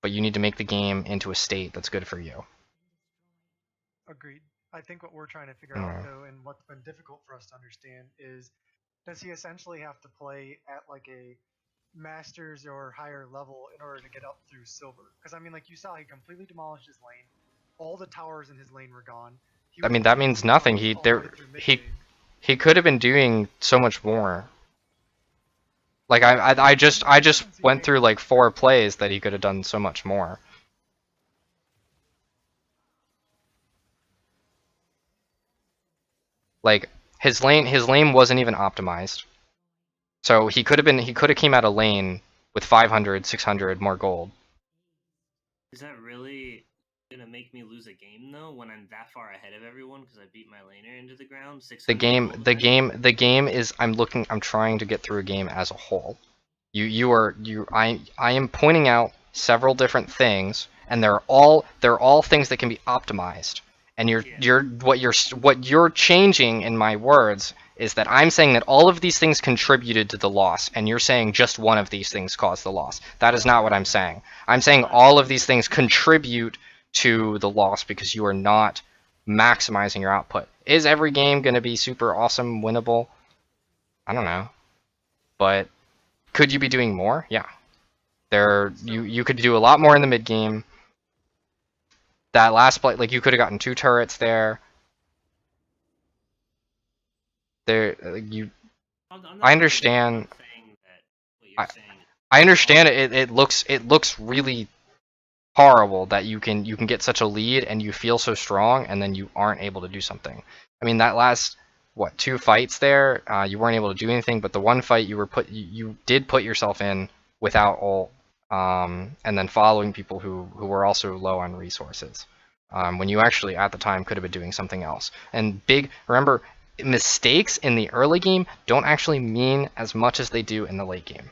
But you need to make the game into a state that's good for you. Agreed. I think what we're trying to figure out, though, and what's been difficult for us to understand is, does he essentially have to play at like a Masters or higher level in order to get up through Silver? Because I mean, like, you saw, he completely demolished his lane. All the towers in his lane were gone. He I was mean, that playing means nothing. Zycranos all the way through mid-game. He could have been doing so much more. Like I just Consistency went through games. like 4 plays that he could have done so much more. Like his lane wasn't even optimized. So he could have came out of lane with 500, 600 more gold. Is that really gonna make me lose a game though when I'm that far ahead of everyone because I beat my laner into the ground? 600 gold ahead? The game is I'm trying to get through a game as a whole. I am pointing out several different things, and they're all things that can be optimized. And what you're changing in my words is that I'm saying that all of these things contributed to the loss, and you're saying just one of these things caused the loss. That is not what I'm saying. I'm saying all of these things contribute to the loss because you are not maximizing your output. Is every game going to be super awesome, winnable? I don't know. But could you be doing more? Yeah. You could do a lot more in the mid game. That last play, like you could have gotten 2 turrets there. I understand. I understand it. It looks really horrible that you can get such a lead and you feel so strong and then you aren't able to do something. I mean, that last 2 fights there, you weren't able to do anything, but the one fight you did put yourself in without ult, and then following people who were also low on resources, when you actually at the time could have been doing something else. And remember, mistakes in the early game don't actually mean as much as they do in the late game,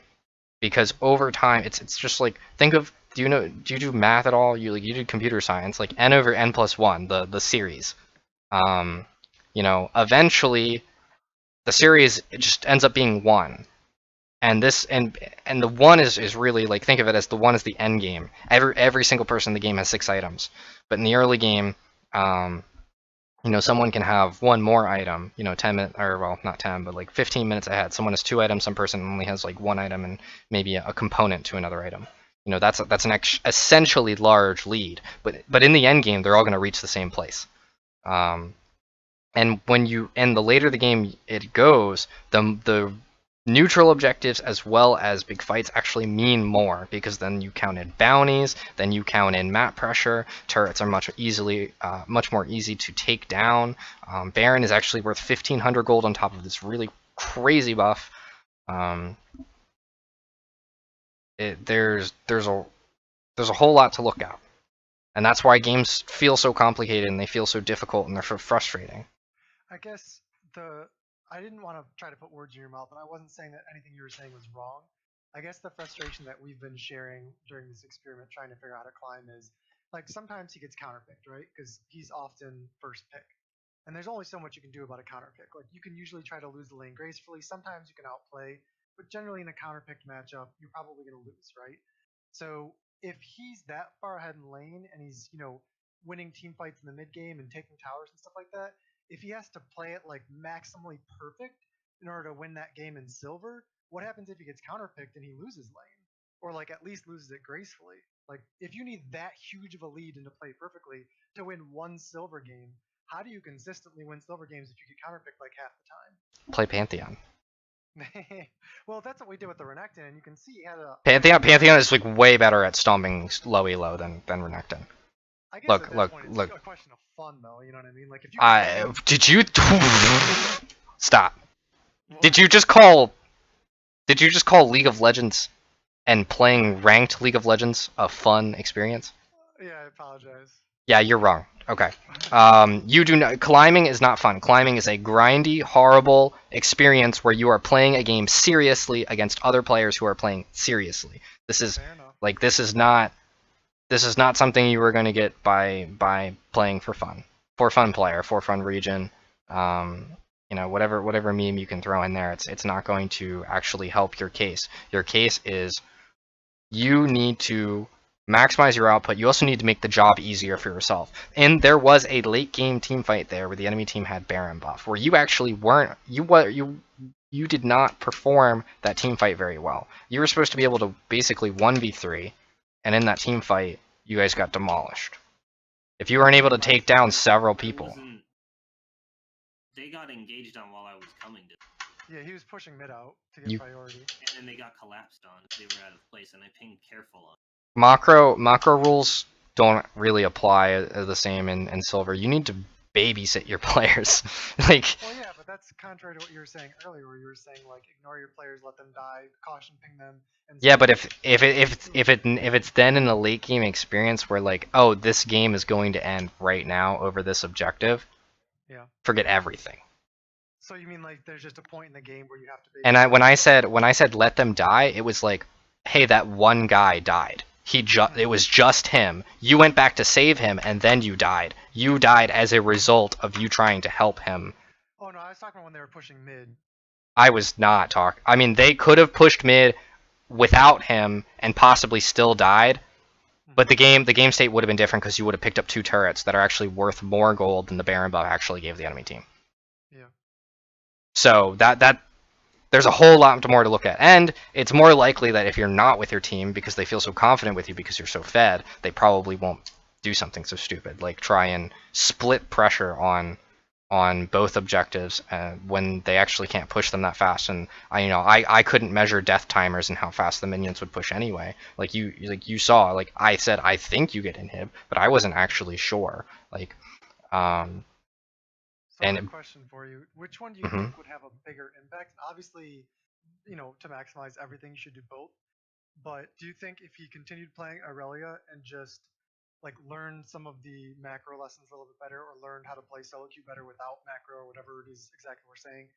because over time it's just like, think of, do you do math at all? You do computer science, like n over n plus 1, the series. Eventually the series just ends up being 1. And the 1 is really, like, think of it as the 1 is the end game. Every single person in the game has 6 items. But in the early game, someone can have 1 more item, 10 minutes, or well, not 10, but like 15 minutes ahead. Someone has 2 items, some person only has like 1 item and maybe a component to another item. That's an essentially large lead. But in the end game, they're all going to reach the same place. And the later the game it goes, the neutral objectives as well as big fights actually mean more, because then you count in bounties, then you count in map pressure. Turrets are much more easy to take down. Baron is actually worth 1,500 gold on top of this really crazy buff. There's a whole lot to look at, and that's why games feel so complicated and they feel so difficult and they're so frustrating. I guess I didn't want to try to put words in your mouth, and I wasn't saying that anything you were saying was wrong. I guess the frustration that we've been sharing during this experiment trying to figure out how to climb is, like, sometimes he gets counterpicked, right? Because he's often first pick. And there's only so much you can do about a counterpick. Like, you can usually try to lose the lane gracefully. Sometimes you can outplay, but generally in a counterpicked matchup, you're probably going to lose, right? So if he's that far ahead in lane and he's, winning team fights in the mid game and taking towers and stuff like that, if he has to play it like maximally perfect in order to win that game in silver, what happens if he gets counterpicked and he loses lane? Or like at least loses it gracefully? Like, if you need that huge of a lead and to play perfectly to win 1 silver game, how do you consistently win silver games if you get counterpicked like half the time? Play Pantheon. Well, that's what we did with the Renekton, and you can see he had a Pantheon is like way better at stomping low elo than Renekton. I guess look. It's a question of fun, though. You know what I mean? Like, if you did you stop? What? Did you just call League of Legends and playing ranked League of Legends a fun experience? Yeah, I apologize. Yeah, you're wrong. Okay. You do not. Climbing is not fun. Climbing is a grindy, horrible experience where you are playing a game seriously against other players who are playing seriously. This is not something you were going to get by playing for fun. For fun player, for fun region, whatever meme you can throw in there, it's not going to actually help your case. Your case is you need to maximize your output. You also need to make the job easier for yourself. And there was a late game team fight there where the enemy team had Baron buff, where you actually you did not perform that team fight very well. You were supposed to be able to basically 1v3. And in that team fight, you guys got demolished. If you weren't able to take down several people. they got engaged on while I was coming to. Yeah, he was pushing mid out to get priority. And then they got collapsed on. They were out of place, and I pinged careful on. Macro rules don't really apply the same in Silver. You need to babysit your players. Like. Well, yeah, but that's contrary to what you were saying earlier, where you were saying like ignore your players, let them die, caution ping them. And Yeah, but if it's then in a late game experience where like, oh, this game is going to end right now over this objective. Yeah. Forget everything. So you mean like there's just a point in the game where you have to be. And when I said let them die, it was like, hey, that one guy died. It was just him. You went back to save him, and then you died. You died as a result of you trying to help him. Oh no, I was talking about when they were pushing mid. I was not talking. I mean, they could have pushed mid without him and possibly still died, but the game state would have been different because you would have picked up 2 turrets that are actually worth more gold than the Baron buff actually gave the enemy team. Yeah. So that there's a whole lot more to look at, and it's more likely that if you're not with your team because they feel so confident with you because you're so fed, they probably won't do something so stupid like try and split pressure on both objectives when they actually can't push them that fast. And I couldn't measure death timers and how fast the minions would push anyway. Like you saw, like I said, I think you get inhib, but I wasn't actually sure. Like, So I have a question for you. Which one do you think would have a bigger impact? Obviously, to maximize everything, you should do both. But do you think if he continued playing Aurelia and just like learn some of the macro lessons a little bit better, or learn how to play solo queue better without macro, or whatever it is exactly we're saying,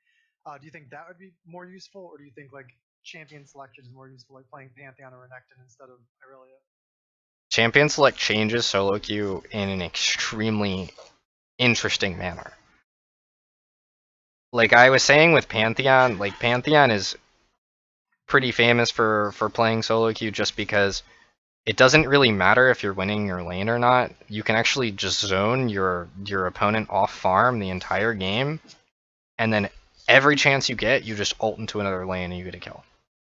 do you think that would be more useful, or do you think like champion selection is more useful, like playing Pantheon or Renekton instead of Aurelia? Champion select changes solo queue in an extremely interesting manner. Like I was saying with Pantheon, like Pantheon is pretty famous for playing solo queue just because it doesn't really matter if you're winning your lane or not. You can actually just zone your opponent off farm the entire game, and then every chance you get, you just ult into another lane and you get a kill.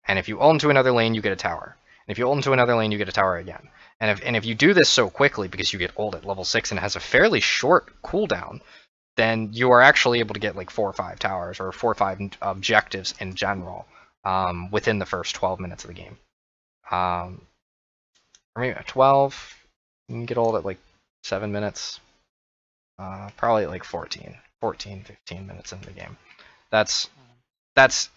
And if you ult into another lane, you get a tower. And if you ult into another lane, you get a tower again. And if you do this so quickly because you get ult at level 6 and it has a fairly short cooldown, then you are actually able to get like 4 or 5 towers or 4 or 5 objectives in general within the first 12 minutes of the game. Or maybe 12. You can get ult at like 7 minutes. Probably at like 14, 15 minutes into the game. That's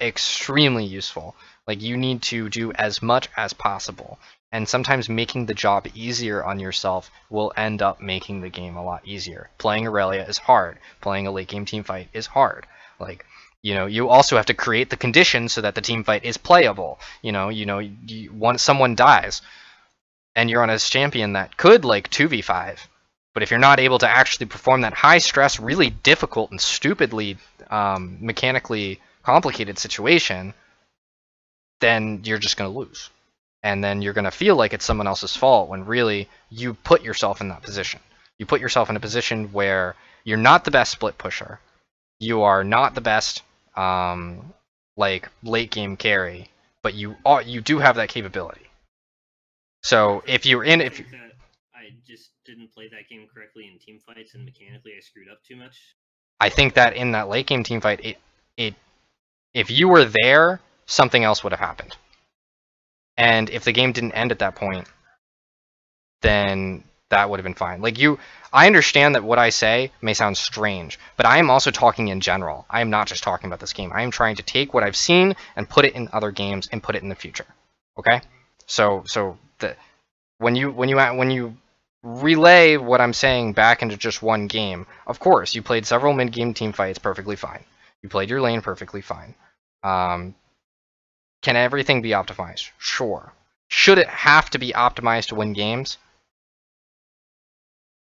extremely useful. Like you need to do as much as possible. And sometimes making the job easier on yourself will end up making the game a lot easier. Playing Aurelia is hard. Playing a late game team fight is hard. Like, you also have to create the conditions so that the team fight is playable. Once someone dies and you're on a champion that could like 2v5, but if you're not able to actually perform that high stress, really difficult and stupidly mechanically complicated situation, then you're just going to lose. And then you're going to feel like it's someone else's fault when really you put yourself in that position. You put yourself in a position where you're not the best split pusher. You are not the best like late game carry, but you do have that capability. So if you're in, I just didn't play that game correctly in team fights, and mechanically I screwed up too much. I think that in that late game team fight, if you were there, something else would have happened. And if the game didn't end at that point, then that would have been fine. Like I understand that what I say may sound strange, but I am also talking in general. I am not just talking about this game. I am trying to take what I've seen and put it in other games and put it in the future. Okay? So when you relay what I'm saying back into just one game, of course, you played several mid-game team fights perfectly fine. You played your lane perfectly fine. Can everything be optimized? Sure. Should it have to be optimized to win games?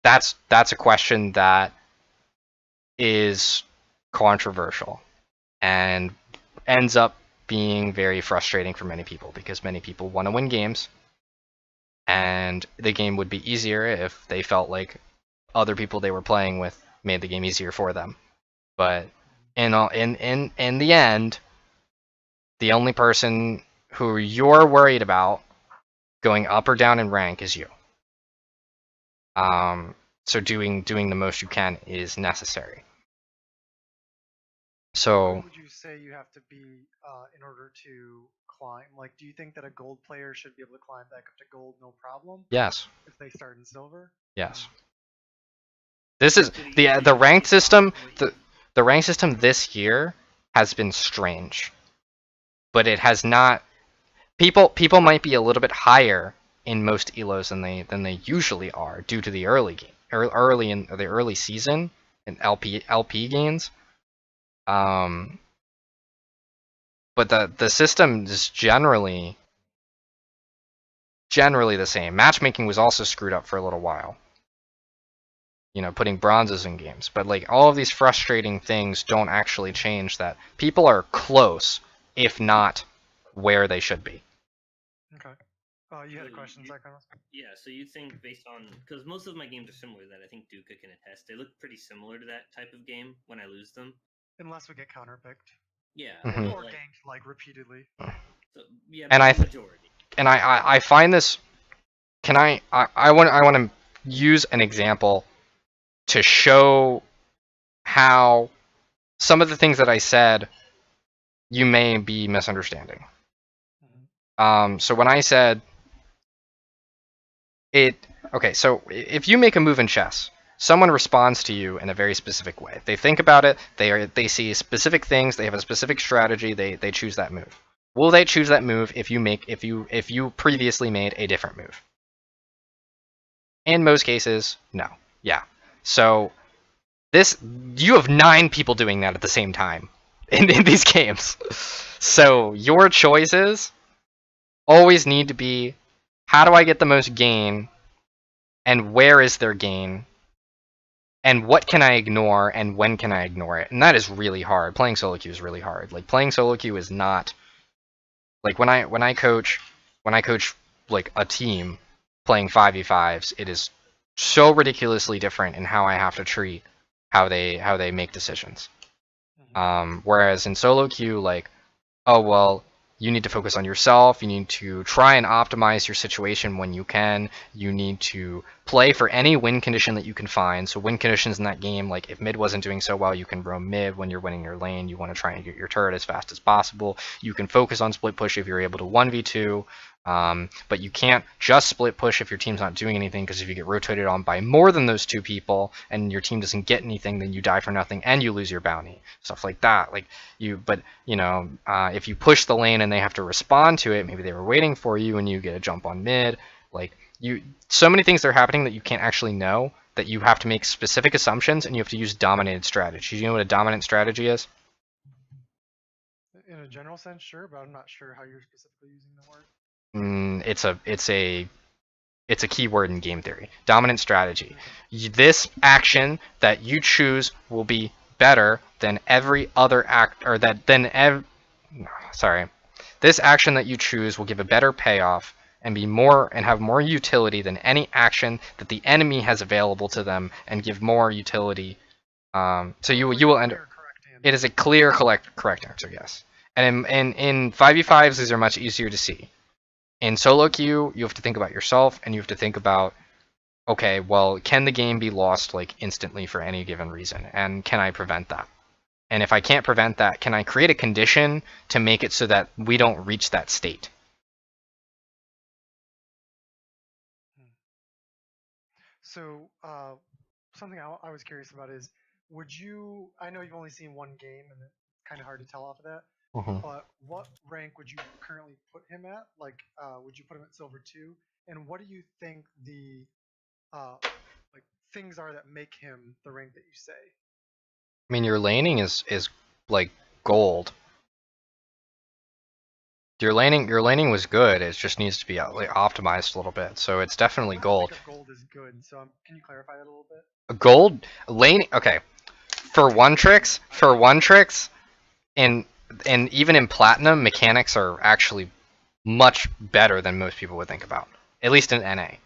That's a question that is controversial and ends up being very frustrating for many people because many people want to win games, and the game would be easier if they felt like other people they were playing with made the game easier for them. But in the end, the only person who you're worried about going up or down in rank is you. So doing the most you can is necessary. So What would you say you have to be in order to climb? Like, do you think that a gold player should be able to climb back up to gold no problem yes, if they start in silver? yes. This is So do you the think the it's rank based off system. what The rank system this year has been strange, but it has not. People might be a little bit higher in most elos than they usually are due to the early game, early in the early season and LP gains. But the system is generally the same. Matchmaking was also screwed up for a little while. Putting bronzes in games. But like all of these frustrating things don't actually change that. People are close, if not where they should be. Okay. You had a question, Zycranos? Yeah, so you think based on because most of my games are similar that I think Dduukkhhaa can attest. They look pretty similar to that type of game when I lose them. Unless we get counterpicked. Yeah, Mhm. Or like, ganked, like, repeatedly. so, yeah, And but the majority. And I find this. Can I want to use an example to show how some of the things that I said you may be misunderstanding. So when I said it, okay, so if you make a move in chess, someone responds to you in a very specific way. They think about it. They see specific things. They have a specific strategy. They choose that move. Will they choose that move if you previously made a different move? In most cases, no. Yeah. So you have 9 people doing that at the same time in these games. So your choices always need to be, how do I get the most gain, and where is their gain, and what can I ignore, and when can I ignore it? And that is really hard. Playing solo queue is really hard. Like playing solo queue is not like when I coach like a team playing 5v5s, it is so ridiculously different in how I have to treat how they make decisions. Whereas in solo queue, like, oh well, you need to focus on yourself. You need to try and optimize your situation when you can. You need to play for any win condition that you can find. So win conditions in that game, like if mid wasn't doing so well, you can roam mid when you're winning your lane. You want to try and get your turret as fast as possible. You can focus on split push if you're able to 1v2. But you can't just split push if your team's not doing anything, because if you get rotated on by more than those 2 people and your team doesn't get anything, then you die for nothing and you lose your bounty. Stuff like that. Like if you push the lane and they have to respond to it, maybe they were waiting for you and you get a jump on mid. Like so many things are happening that you can't actually know, that you have to make specific assumptions and you have to use dominated strategy. You know what a dominant strategy is? In a general sense, sure, but I'm not sure how you're specifically using the word. It's a keyword in game theory. Dominant strategy. This action that you choose will be better than every other This action that you choose will give a better payoff and have more utility than any action that the enemy has available to them, and give more utility. So you will end up. It is a clear correct answer, yes. And in 5v5s, these are much easier to see. In solo queue, you have to think about yourself, and you have to think about, okay, well, can the game be lost like instantly for any given reason, and can I prevent that? And if I can't prevent that, can I create a condition to make it so that we don't reach that state? So, something I was curious about is, I know you've only seen one game, and it's kind of hard to tell off of that, but what rank would you currently put him at? Like, would you put him at silver 2? And what do you think the like things are that make him the rank that you say? I mean, your laning is like gold. Your laning was good. It just needs to be like optimized a little bit. So it's definitely gold. Gold is good. So can you clarify that a little bit? Gold lane. Okay, for one tricks, and even in platinum, mechanics are actually much better than most people would think about. At least in NA.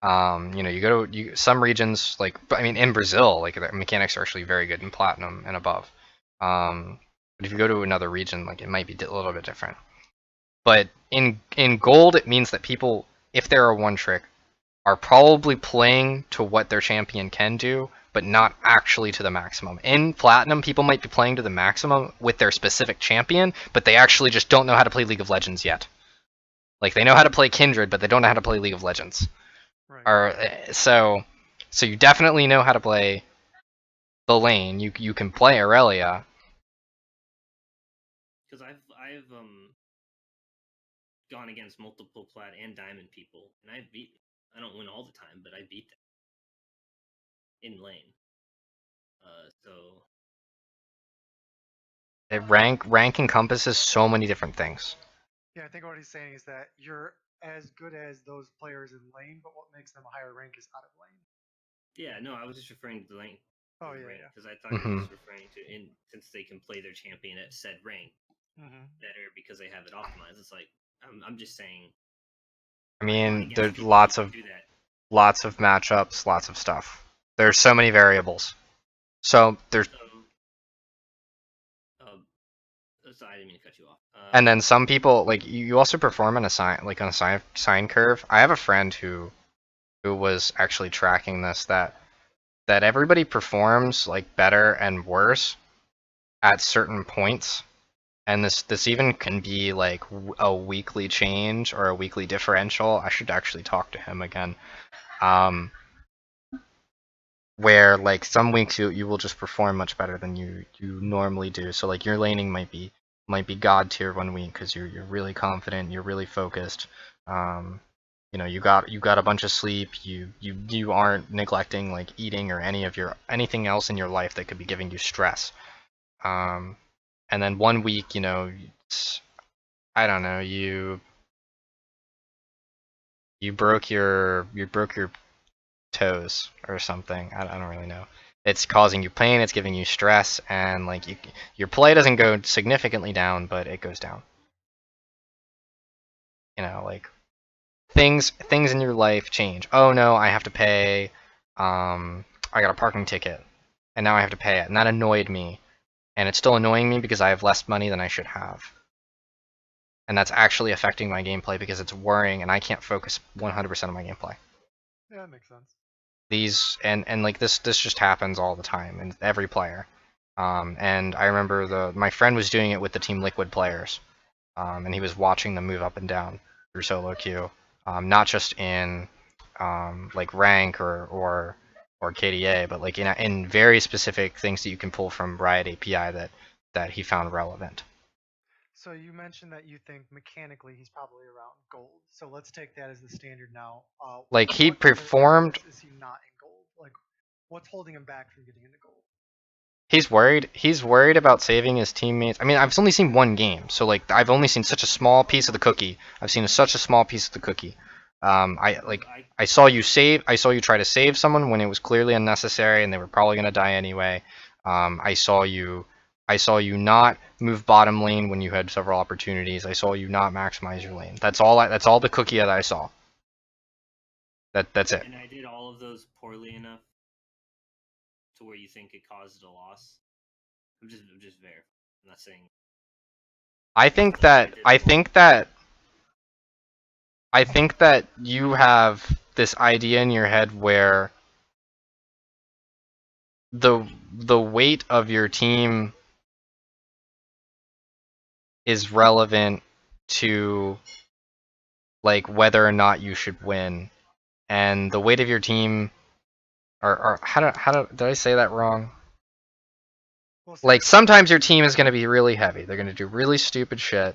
You go to some regions, like, I mean, in Brazil, like the mechanics are actually very good in platinum and above. But if you go to another region, like it might be a little bit different. But in gold, it means that people, if they're a one trick, are probably playing to what their champion can do, but not actually to the maximum. In Platinum, people might be playing to the maximum with their specific champion, but they actually just don't know how to play League of Legends yet. Like, they know how to play Kindred, but they don't know how to play League of Legends. Right. Or so you definitely know how to play the lane. You can play Aurelia. Because I've gone against multiple plat and diamond people, and I've beaten. I don't win all the time, but I beat them in lane. So Rank encompasses so many different things. Yeah, I think what he's saying is that you're as good as those players in lane, but what makes them a higher rank is out of lane. yeah, no, I was just referring to the lane. Oh yeah, yeah. Because I thought he was referring to since they can play their champion at said rank better because they have it optimized. It's like I'm just saying. I mean, against there's people lots who of do that. lots of matchups, lots of stuff. There's so many variables. So there's So I didn't mean to cut you off. and then some people like you also perform on a sine curve. I have a friend who was actually tracking this that everybody performs like better and worse at certain points. And this even can be like a weekly change or a weekly differential. I should actually talk to him again. Where like some weeks you will just perform much better than you normally do. So like your laning might be god tier one week because you're really confident, you're really focused. You know, you got a bunch of sleep. You aren't neglecting like eating or anything else in your life that could be giving you stress. And then one week, you know, I don't know, you broke your toes or something. I don't really know. It's causing you pain, it's giving you stress, and like your play doesn't go significantly down, but it goes down. You know, like things in your life change. Oh no, I have to pay. I got a parking ticket, and now I have to pay it, and that annoyed me, and it's still annoying me because I have less money than I should have, and that's actually affecting my gameplay because it's worrying, and I can't focus 100% of my gameplay. Yeah, that makes sense. These and like this just happens all the time in every player. And I remember my friend was doing it with the Team Liquid players, and he was watching them move up and down through solo queue, not just in like rank or KDA, but like in very specific things that you can pull from Riot API that he found relevant. So you mentioned that you think mechanically he's probably around gold. So let's take that as the standard now. Like he what other performed. areas is he not in gold? Like, what's holding him back from getting into gold? He's worried. He's worried about saving his teammates. I mean, I've only seen one game, so like I've only seen such a small piece of the cookie. I've seen such a small piece of the cookie. I saw you try to save someone when it was clearly unnecessary, and they were probably gonna die anyway. I saw you not move bottom lane when you had several opportunities. I saw you not maximize your lane. That's all the cookie that I saw. That's it. And I did all of those poorly enough to where you think it caused a loss. I'm just verifying. I'm not saying. I think that you have this idea in your head where the weight of your team is relevant to like whether or not you should win, and the weight of your team, or did I say that wrong? Like sometimes your team is going to be really heavy. They're going to do really stupid shit,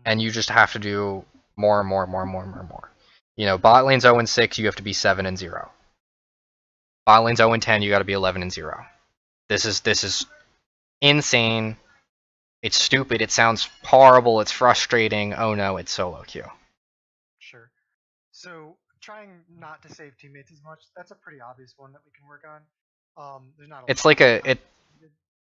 and you just have to do more and more and more and more and more and more. You know, bot lane's 0-6, you have to be 7-0. Bot lane's 0-10, you got to be 11-0. This is insane. It's stupid. It sounds horrible. It's frustrating. Oh no, it's solo queue. Sure. So trying not to save teammates as much, that's a pretty obvious one that we can work on. There's not a It's lot like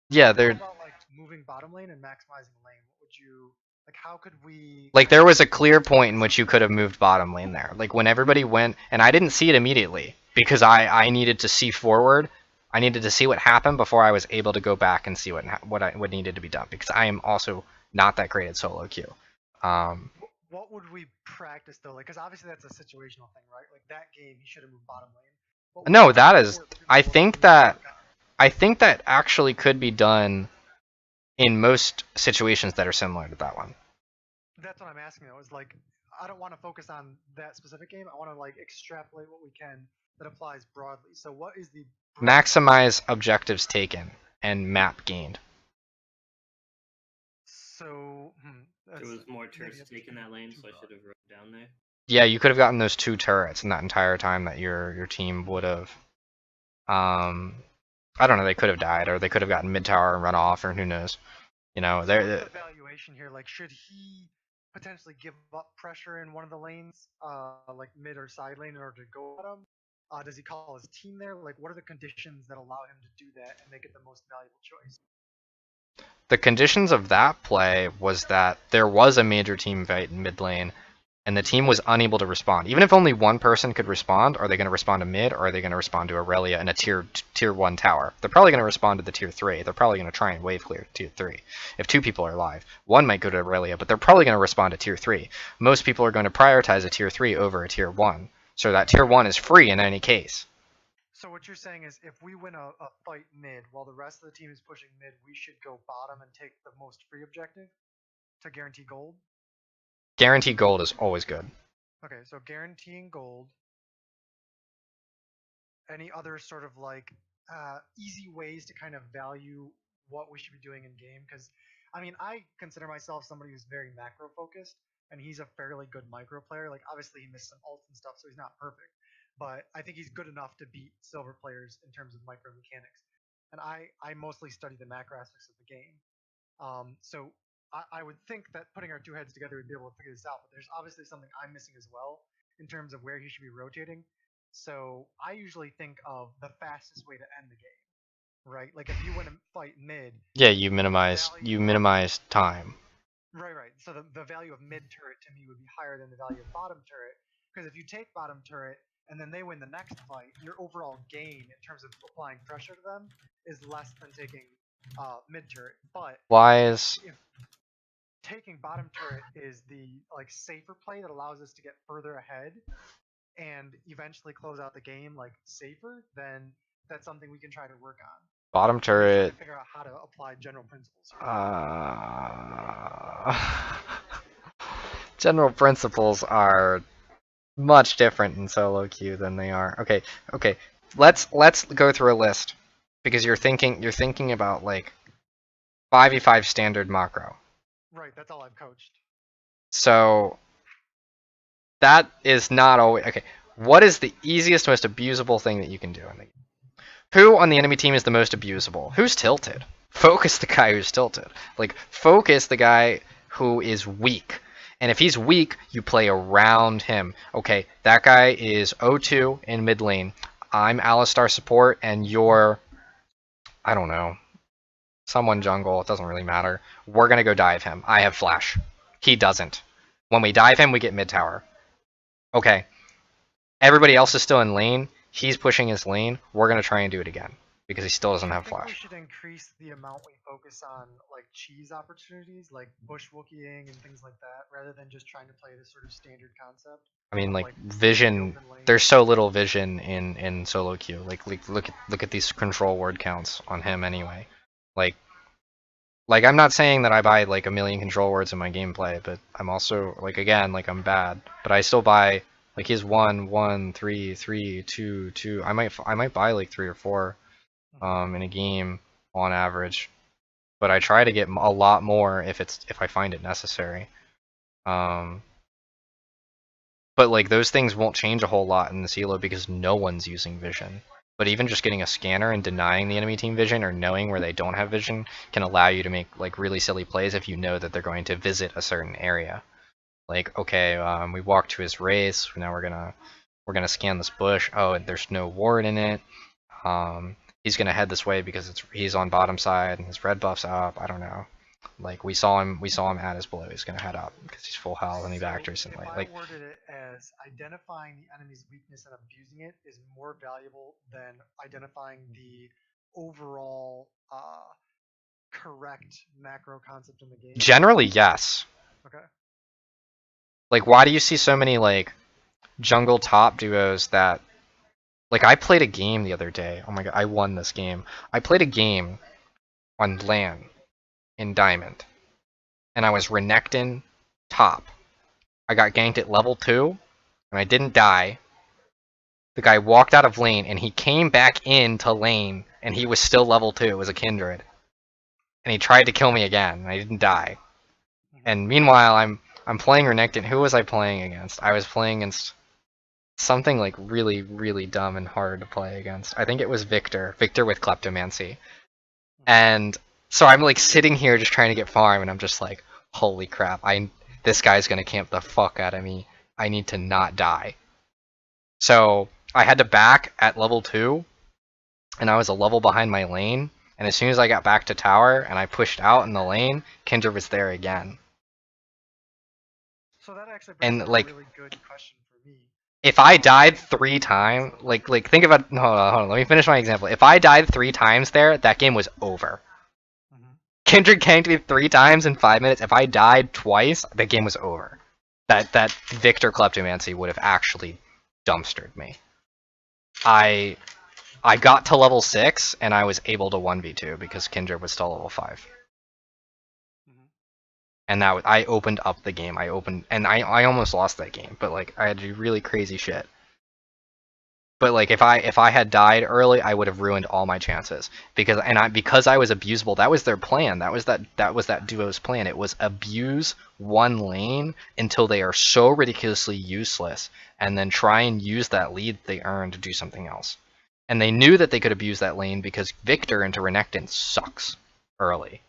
yeah, What they're about like moving bottom lane and maximizing lane? What would you like? How could we? like there was a clear point in which you could have moved bottom lane there. Like when everybody went, and I didn't see it immediately because I needed to see forward. I needed to see what happened before I was able to go back and see what needed to be done, because I am also not that great at solo queue. What would we practice though? Like, because obviously that's a situational thing, right? Like that game, he should have moved bottom lane. But No, what that is. support I people think need to that work on? I think that actually could be done in most situations that are similar to that one. That's what I'm asking though. Is like I don't want to focus on that specific game. I want to like extrapolate what we can that applies broadly. So what is the broad support? Maximize objectives taken and map gained. So There that's was more maybe turrets that's taken that lane, too so I broad. should have wrote down there. Yeah, you could have gotten those 2 turrets in that entire time that your team would have. I don't know. They could have died, or they could have gotten mid tower and run off, or who knows. You know, So what's they're the valuation here? Like, should he potentially give up pressure in one of the lanes, like mid or side lane, in order to go at him? Does he call his team there? Like, what are the conditions that allow him to do that and make it the most valuable choice? the conditions of that play was that there was a major team fight in mid lane, and the team was unable to respond. Even if only one person could respond, are they going to respond to mid, or are they going to respond to Aurelia in a tier 1 tower? They're probably going to respond to the tier 3. They're probably going to try and wave clear tier 3. If 2 people are alive, one might go to Aurelia, but they're probably going to respond to tier 3. Most people are going to prioritize a tier 3 over a tier 1. So that tier 1 is free in any case. So what you're saying is, if we win a fight mid while the rest of the team is pushing mid, we should go bottom and take the most free objective to guarantee gold. Guaranteed gold is always good. Okay, so guaranteeing gold. Any other sort of like easy ways to kind of value what we should be doing in game? Because I mean, I consider myself somebody who's very macro focused, and he's a fairly good micro player. Like, obviously, he missed some ults and stuff, so he's not perfect, but I think he's good enough to beat silver players in terms of micro mechanics. And I mostly study the macro aspects of the game. So I would think that putting our two heads together would be able to figure this out. But there's obviously something I'm missing as well in terms of where he should be rotating. So I usually think of the fastest way to end the game, right? Like, if you win a fight mid, Yeah, you the value of minimize time. right. So the value of mid turret to me would be higher than the value of bottom turret, because if you take bottom turret and then they win the next fight, your overall gain in terms of applying pressure to them is less than taking mid turret. But Why is if taking bottom turret is the like safer play that allows us to get further ahead and eventually close out the game like safer, then that's something we can try to work on. bottom I'm just trying turret? to figure out how to apply general principles here. General principles are much different in solo queue than they are. Okay. Let's go through a list, because you're thinking about like 5v5 standard macro. Right, that's all I've coached. So that is not always okay. What is the easiest, most abusable thing that you can do in the game? Who on the enemy team is the most abusable? Who's tilted? Focus the guy who's tilted. Like, focus the guy who is weak. And if he's weak, you play around him. Okay, that guy is O2 in mid lane. I'm Alistar support, and you're, I don't know, someone jungle. It doesn't really matter. We're going to go dive him. I have flash. He doesn't. When we dive him, we get mid tower. Okay. Everybody else is still in lane. He's pushing his lane. We're going to try and do it again, because he still doesn't I have think we flash. should increase the amount we focus on like cheese opportunities, like bush wookieing and things like that, rather than just trying to play this sort of standard concept. I mean, of, like, like vision. open lane. There's so little vision in solo queue. Like look at these control word counts on him anyway. Like I'm not saying that I buy like a million control words in my gameplay, but I'm also like, again, like, I'm bad, but I still buy like his 1 1 3 3 2 2. I might buy like 3 or 4 in a game on average, but I try to get a lot more if I find it necessary. But like, those things won't change a whole lot in the elo because no one's using vision. But even just getting a scanner and denying the enemy team vision, or knowing where they don't have vision, can allow you to make like really silly plays if you know that they're going to visit a certain area. Like, okay, we walked to his race. Now we're gonna scan this bush. Oh, and there's no ward in it. He's gonna head this way because he's on bottom side and his red buff's up. I don't know. Like, we saw him at his blue. He's gonna head up because he's full health and he backed recently. If I Like, worded it as identifying the enemy's weakness and abusing it is more valuable than identifying the overall correct macro concept in the game. generally, yes. Okay. Like, why do you see so many like jungle top duos that Like, I played a game the other day. Oh my god, I won this game. I played a game on LAN in Diamond, and I was Renekton top. I got ganked at level 2, and I didn't die. The guy walked out of lane, and he came back into lane, and he was still level 2. It was a Kindred. And he tried to kill me again, and I didn't die. And meanwhile, I'm playing Renekton. Who was I playing against? I was playing against something like really, really dumb and hard to play against. I think it was Victor. Victor with Kleptomancy. And so I'm like sitting here just trying to get farm, and I'm just like, holy crap, this guy's gonna camp the fuck out of me. I need to not die. So I had to back at level 2, and I was a level behind my lane, and as soon as I got back to tower and I pushed out in the lane, Kindred was there again. So that actually brings up a really good question for me. If I died 3 times, like think about, hold on, let me finish my example. If I died 3 times there, that game was over. Kindred ganked me 3 times in 5 minutes. If I died twice, the game was over. That Victor Kleptomancy would have actually dumpstered me. I got to level 6 and I was able to 1v2 because Kindred was still level 5. And that I opened up the game. I almost lost that game, but like I had to do really crazy shit. But like if I had died early, I would have ruined all my chances because I was abusable. That was their plan. That was that duo's plan. It was abuse one lane until they are so ridiculously useless, and then try and use that lead they earned to do something else. And they knew that they could abuse that lane because Victor into Renekton sucks early.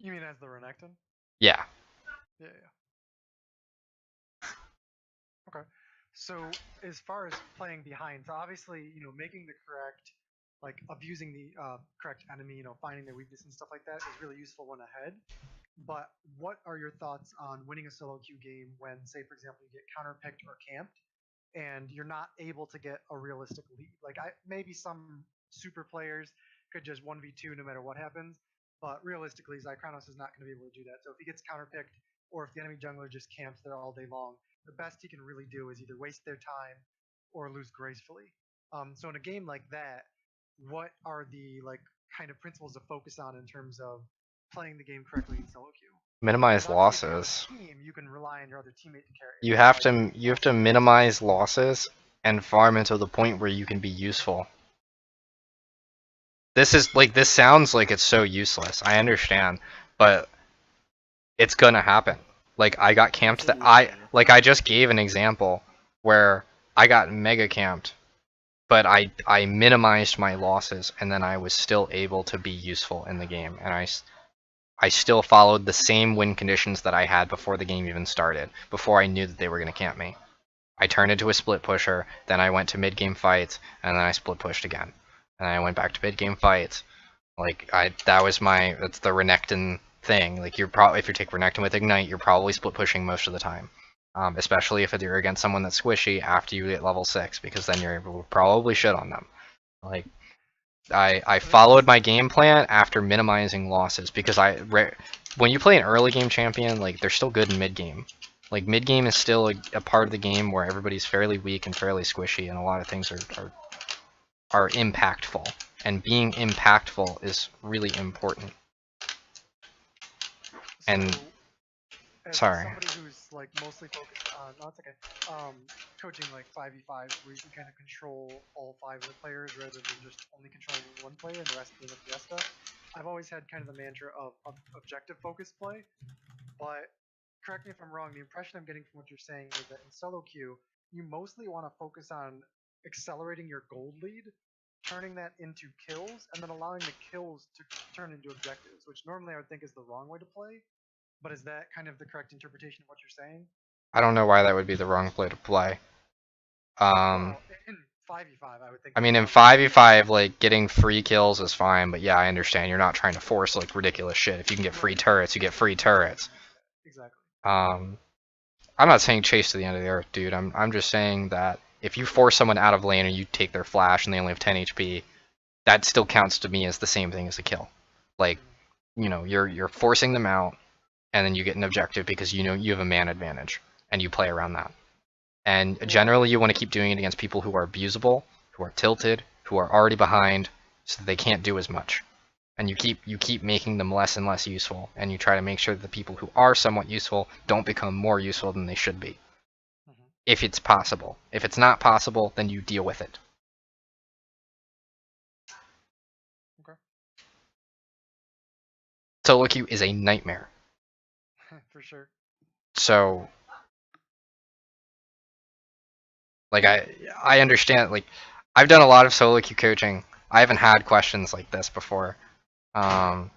You mean as the Renekton? Yeah. Yeah. Okay. So as far as playing behind, so obviously, making the correct, like abusing the correct enemy, finding their weakness and stuff like that is really useful when ahead. But what are your thoughts on winning a solo queue game when, say, for example, you get counterpicked or camped, and you're not able to get a realistic lead? Like maybe some super players could just 1v2 no matter what happens, but realistically, Zycranos is not going to be able to do that. So if he gets counterpicked, or if the enemy jungler just camps there all day long, the best he can really do is either waste their time or lose gracefully. So in a game like that, what are the kind of principles to focus on in terms of playing the game correctly in solo queue? Minimize losses. Team, you can rely on your other teammate to carry. You have to minimize losses and farm until the point where you can be useful. This sounds like it's so useless. I understand, but it's gonna happen. Like I got camped I just gave an example where I got mega camped, but I minimized my losses and then I was still able to be useful in the game, and I still followed the same win conditions that I had before the game even started, before I knew that they were gonna camp me. I turned into a split pusher, then I went to mid game fights, and then I split pushed again. And I went back to mid game fights. That's the Renekton thing. Like if you take Renekton with Ignite, you're probably split pushing most of the time. Especially if you're against someone that's squishy after you get level 6, because then you're able to probably shit on them. Like I followed my game plan after minimizing losses, because when you play an early game champion, like they're still good in mid game. Like mid game is still a part of the game where everybody's fairly weak and fairly squishy, and a lot of things are impactful, and being impactful is really important. And sorry. Somebody who's mostly focused on, no, it's okay. Coaching 5v5s where you can kind of control all 5 of the players rather than just only controlling one player and the rest being a fiesta. I've always had kind of the mantra of objective focused play, but correct me if I'm wrong. The impression I'm getting from what you're saying is that in solo queue, you mostly want to focus on accelerating your gold lead, turning that into kills, and then allowing the kills to turn into objectives, which normally I would think is the wrong way to play. But is that kind of the correct interpretation of what you're saying? I don't know why that would be the wrong play to play. Well, in 5v5, I would think. I mean, in 5v5, getting free kills is fine, but yeah, I understand. You're not trying to force, ridiculous shit. If you can get free turrets, you get free turrets. Exactly. I'm not saying chase to the end of the earth, dude. I'm just saying that if you force someone out of lane and you take their flash and they only have 10 HP, that still counts to me as the same thing as a kill. You're forcing them out, and then you get an objective because you have a man advantage, and you play around that. And generally, you want to keep doing it against people who are abusable, who are tilted, who are already behind, so that they can't do as much. And you keep making them less and less useful, and you try to make sure that the people who are somewhat useful don't become more useful than they should be. If it's possible. If it's not possible, then you deal with it. Okay. Solo queue is a nightmare. For sure. So, like, I understand, like, I've done a lot of solo queue coaching. I haven't had questions like this before. I'm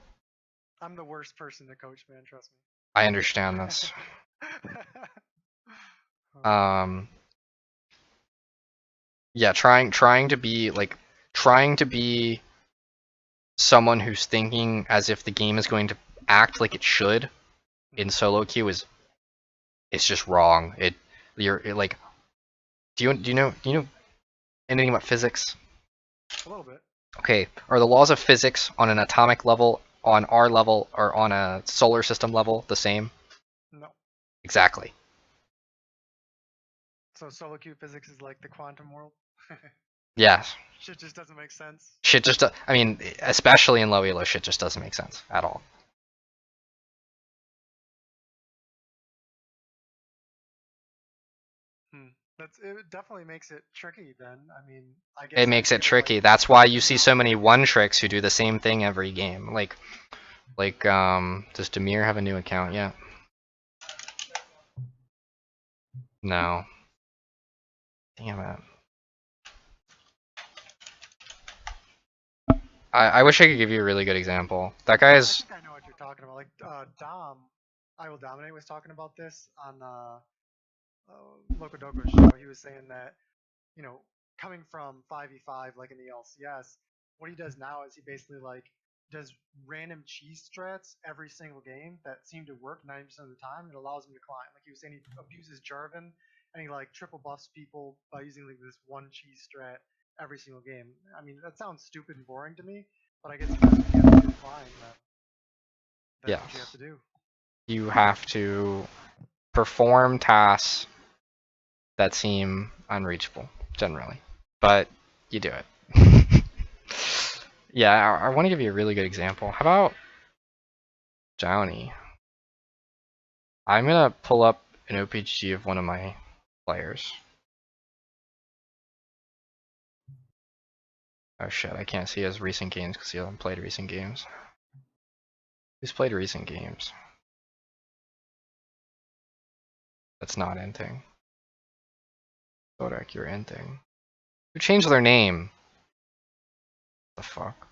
the worst person to coach, man, trust me. I understand this. Yeah, trying to be someone who's thinking as if the game is going to act like it should in solo queue it's just wrong. You're like, do you know anything about physics? A little bit. Okay, are the laws of physics on an atomic level, on our level, or on a solar system level the same? No. Exactly. So solo queue physics is like the quantum world? Yes. Shit just doesn't make sense. Shit just, I mean, especially in low elo, shit just doesn't make sense at all. It definitely makes it tricky then. I mean, I guess It makes it tricky. like, That's why you see so many one tricks who do the same thing every game. Like, does Demir have a new account yet? No. Damn it. I wish I could give you a really good example. That guy is. I think I know what you're talking about. Like Dom, I Will Dominate was talking about this on Loco Doco's show. He was saying that, you know, coming from 5v5 like in the LCS, what he does now is he basically like does random cheese strats every single game that seem to work 90% of the time. It allows him to climb. Like he was saying, he abuses Jarvan and he like triple buffs people by using like this one cheese strat every single game. I mean, that sounds stupid and boring to me, but I guess if you have to climb, that's what you have to do. You have to perform tasks that seem unreachable, generally. But you do it. Yeah, I want to give you a really good example. How about Downey? I'm gonna pull up an OPG of one of my players. Oh shit, I can't see his recent games because he hasn't played recent games. Who's played recent games? That's not Inting. Kodak, you're Inting. Who changed their name? What the fuck?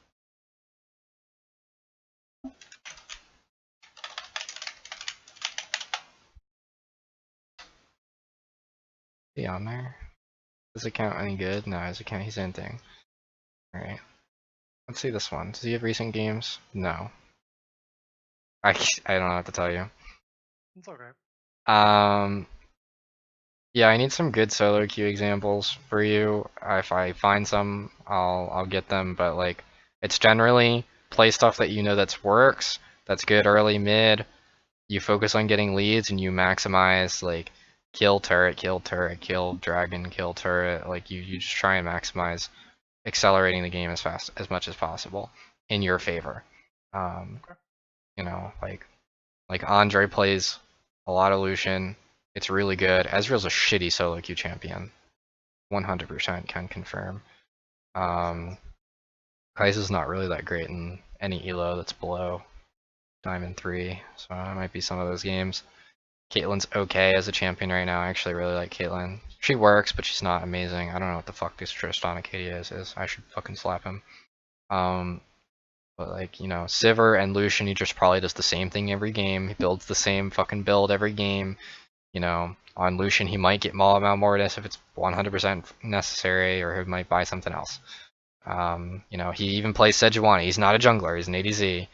Is he on there? Does it count any good? No, his account, he's Inting. Alright. Let's see this one. Does he have recent games? No. I don't know what to tell you. It's okay. Yeah, I need some good solo queue examples for you. If I find some, I'll get them. But like, it's generally play stuff that you know that's works, that's good early, mid. You focus on getting leads and you maximize like kill turret, kill dragon, kill turret. Like you just try and maximize accelerating the game as much as possible in your favor. You know, like Andre plays a lot of Lucian. It's really good. Ezreal's a shitty solo queue champion. 100% can confirm. Kai'Sa's not really that great in any elo that's below Diamond 3, so it might be some of those games. Caitlyn's okay as a champion right now. I actually really like Caitlyn. She works, but she's not amazing. I don't know what the fuck this Tristan Acadia is. I should fucking slap him. But like, you know, Sivir and Lucian, he just probably does the same thing every game. He builds the same fucking build every game. You know, on Lucian, he might get Maul Mortis if it's 100% necessary, or he might buy something else. You know, he even plays Sejuani. He's not a jungler, he's an ADZ.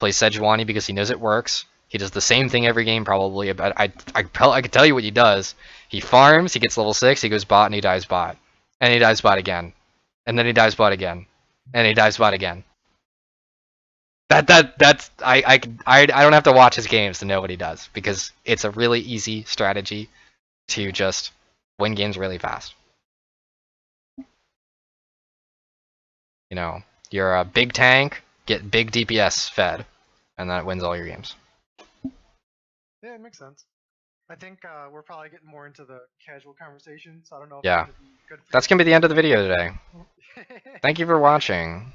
Plays Sejuani because he knows it works. He does the same thing every game, probably. But I can tell you what he does. He farms, he gets level 6, he goes bot, and he dies bot. And he dies bot again. And then he dies bot again. And he dies bot again. I don't have to watch his games to know what he does, because it's a really easy strategy to just win games really fast. You know, you're a big tank, get big DPS fed, and that wins all your games. Yeah, it makes sense. I think we're probably getting more into the casual conversation, so I don't know if Yeah. it's gonna be good for That's you. gonna be the end of the video today. Gonna Thank you for watching.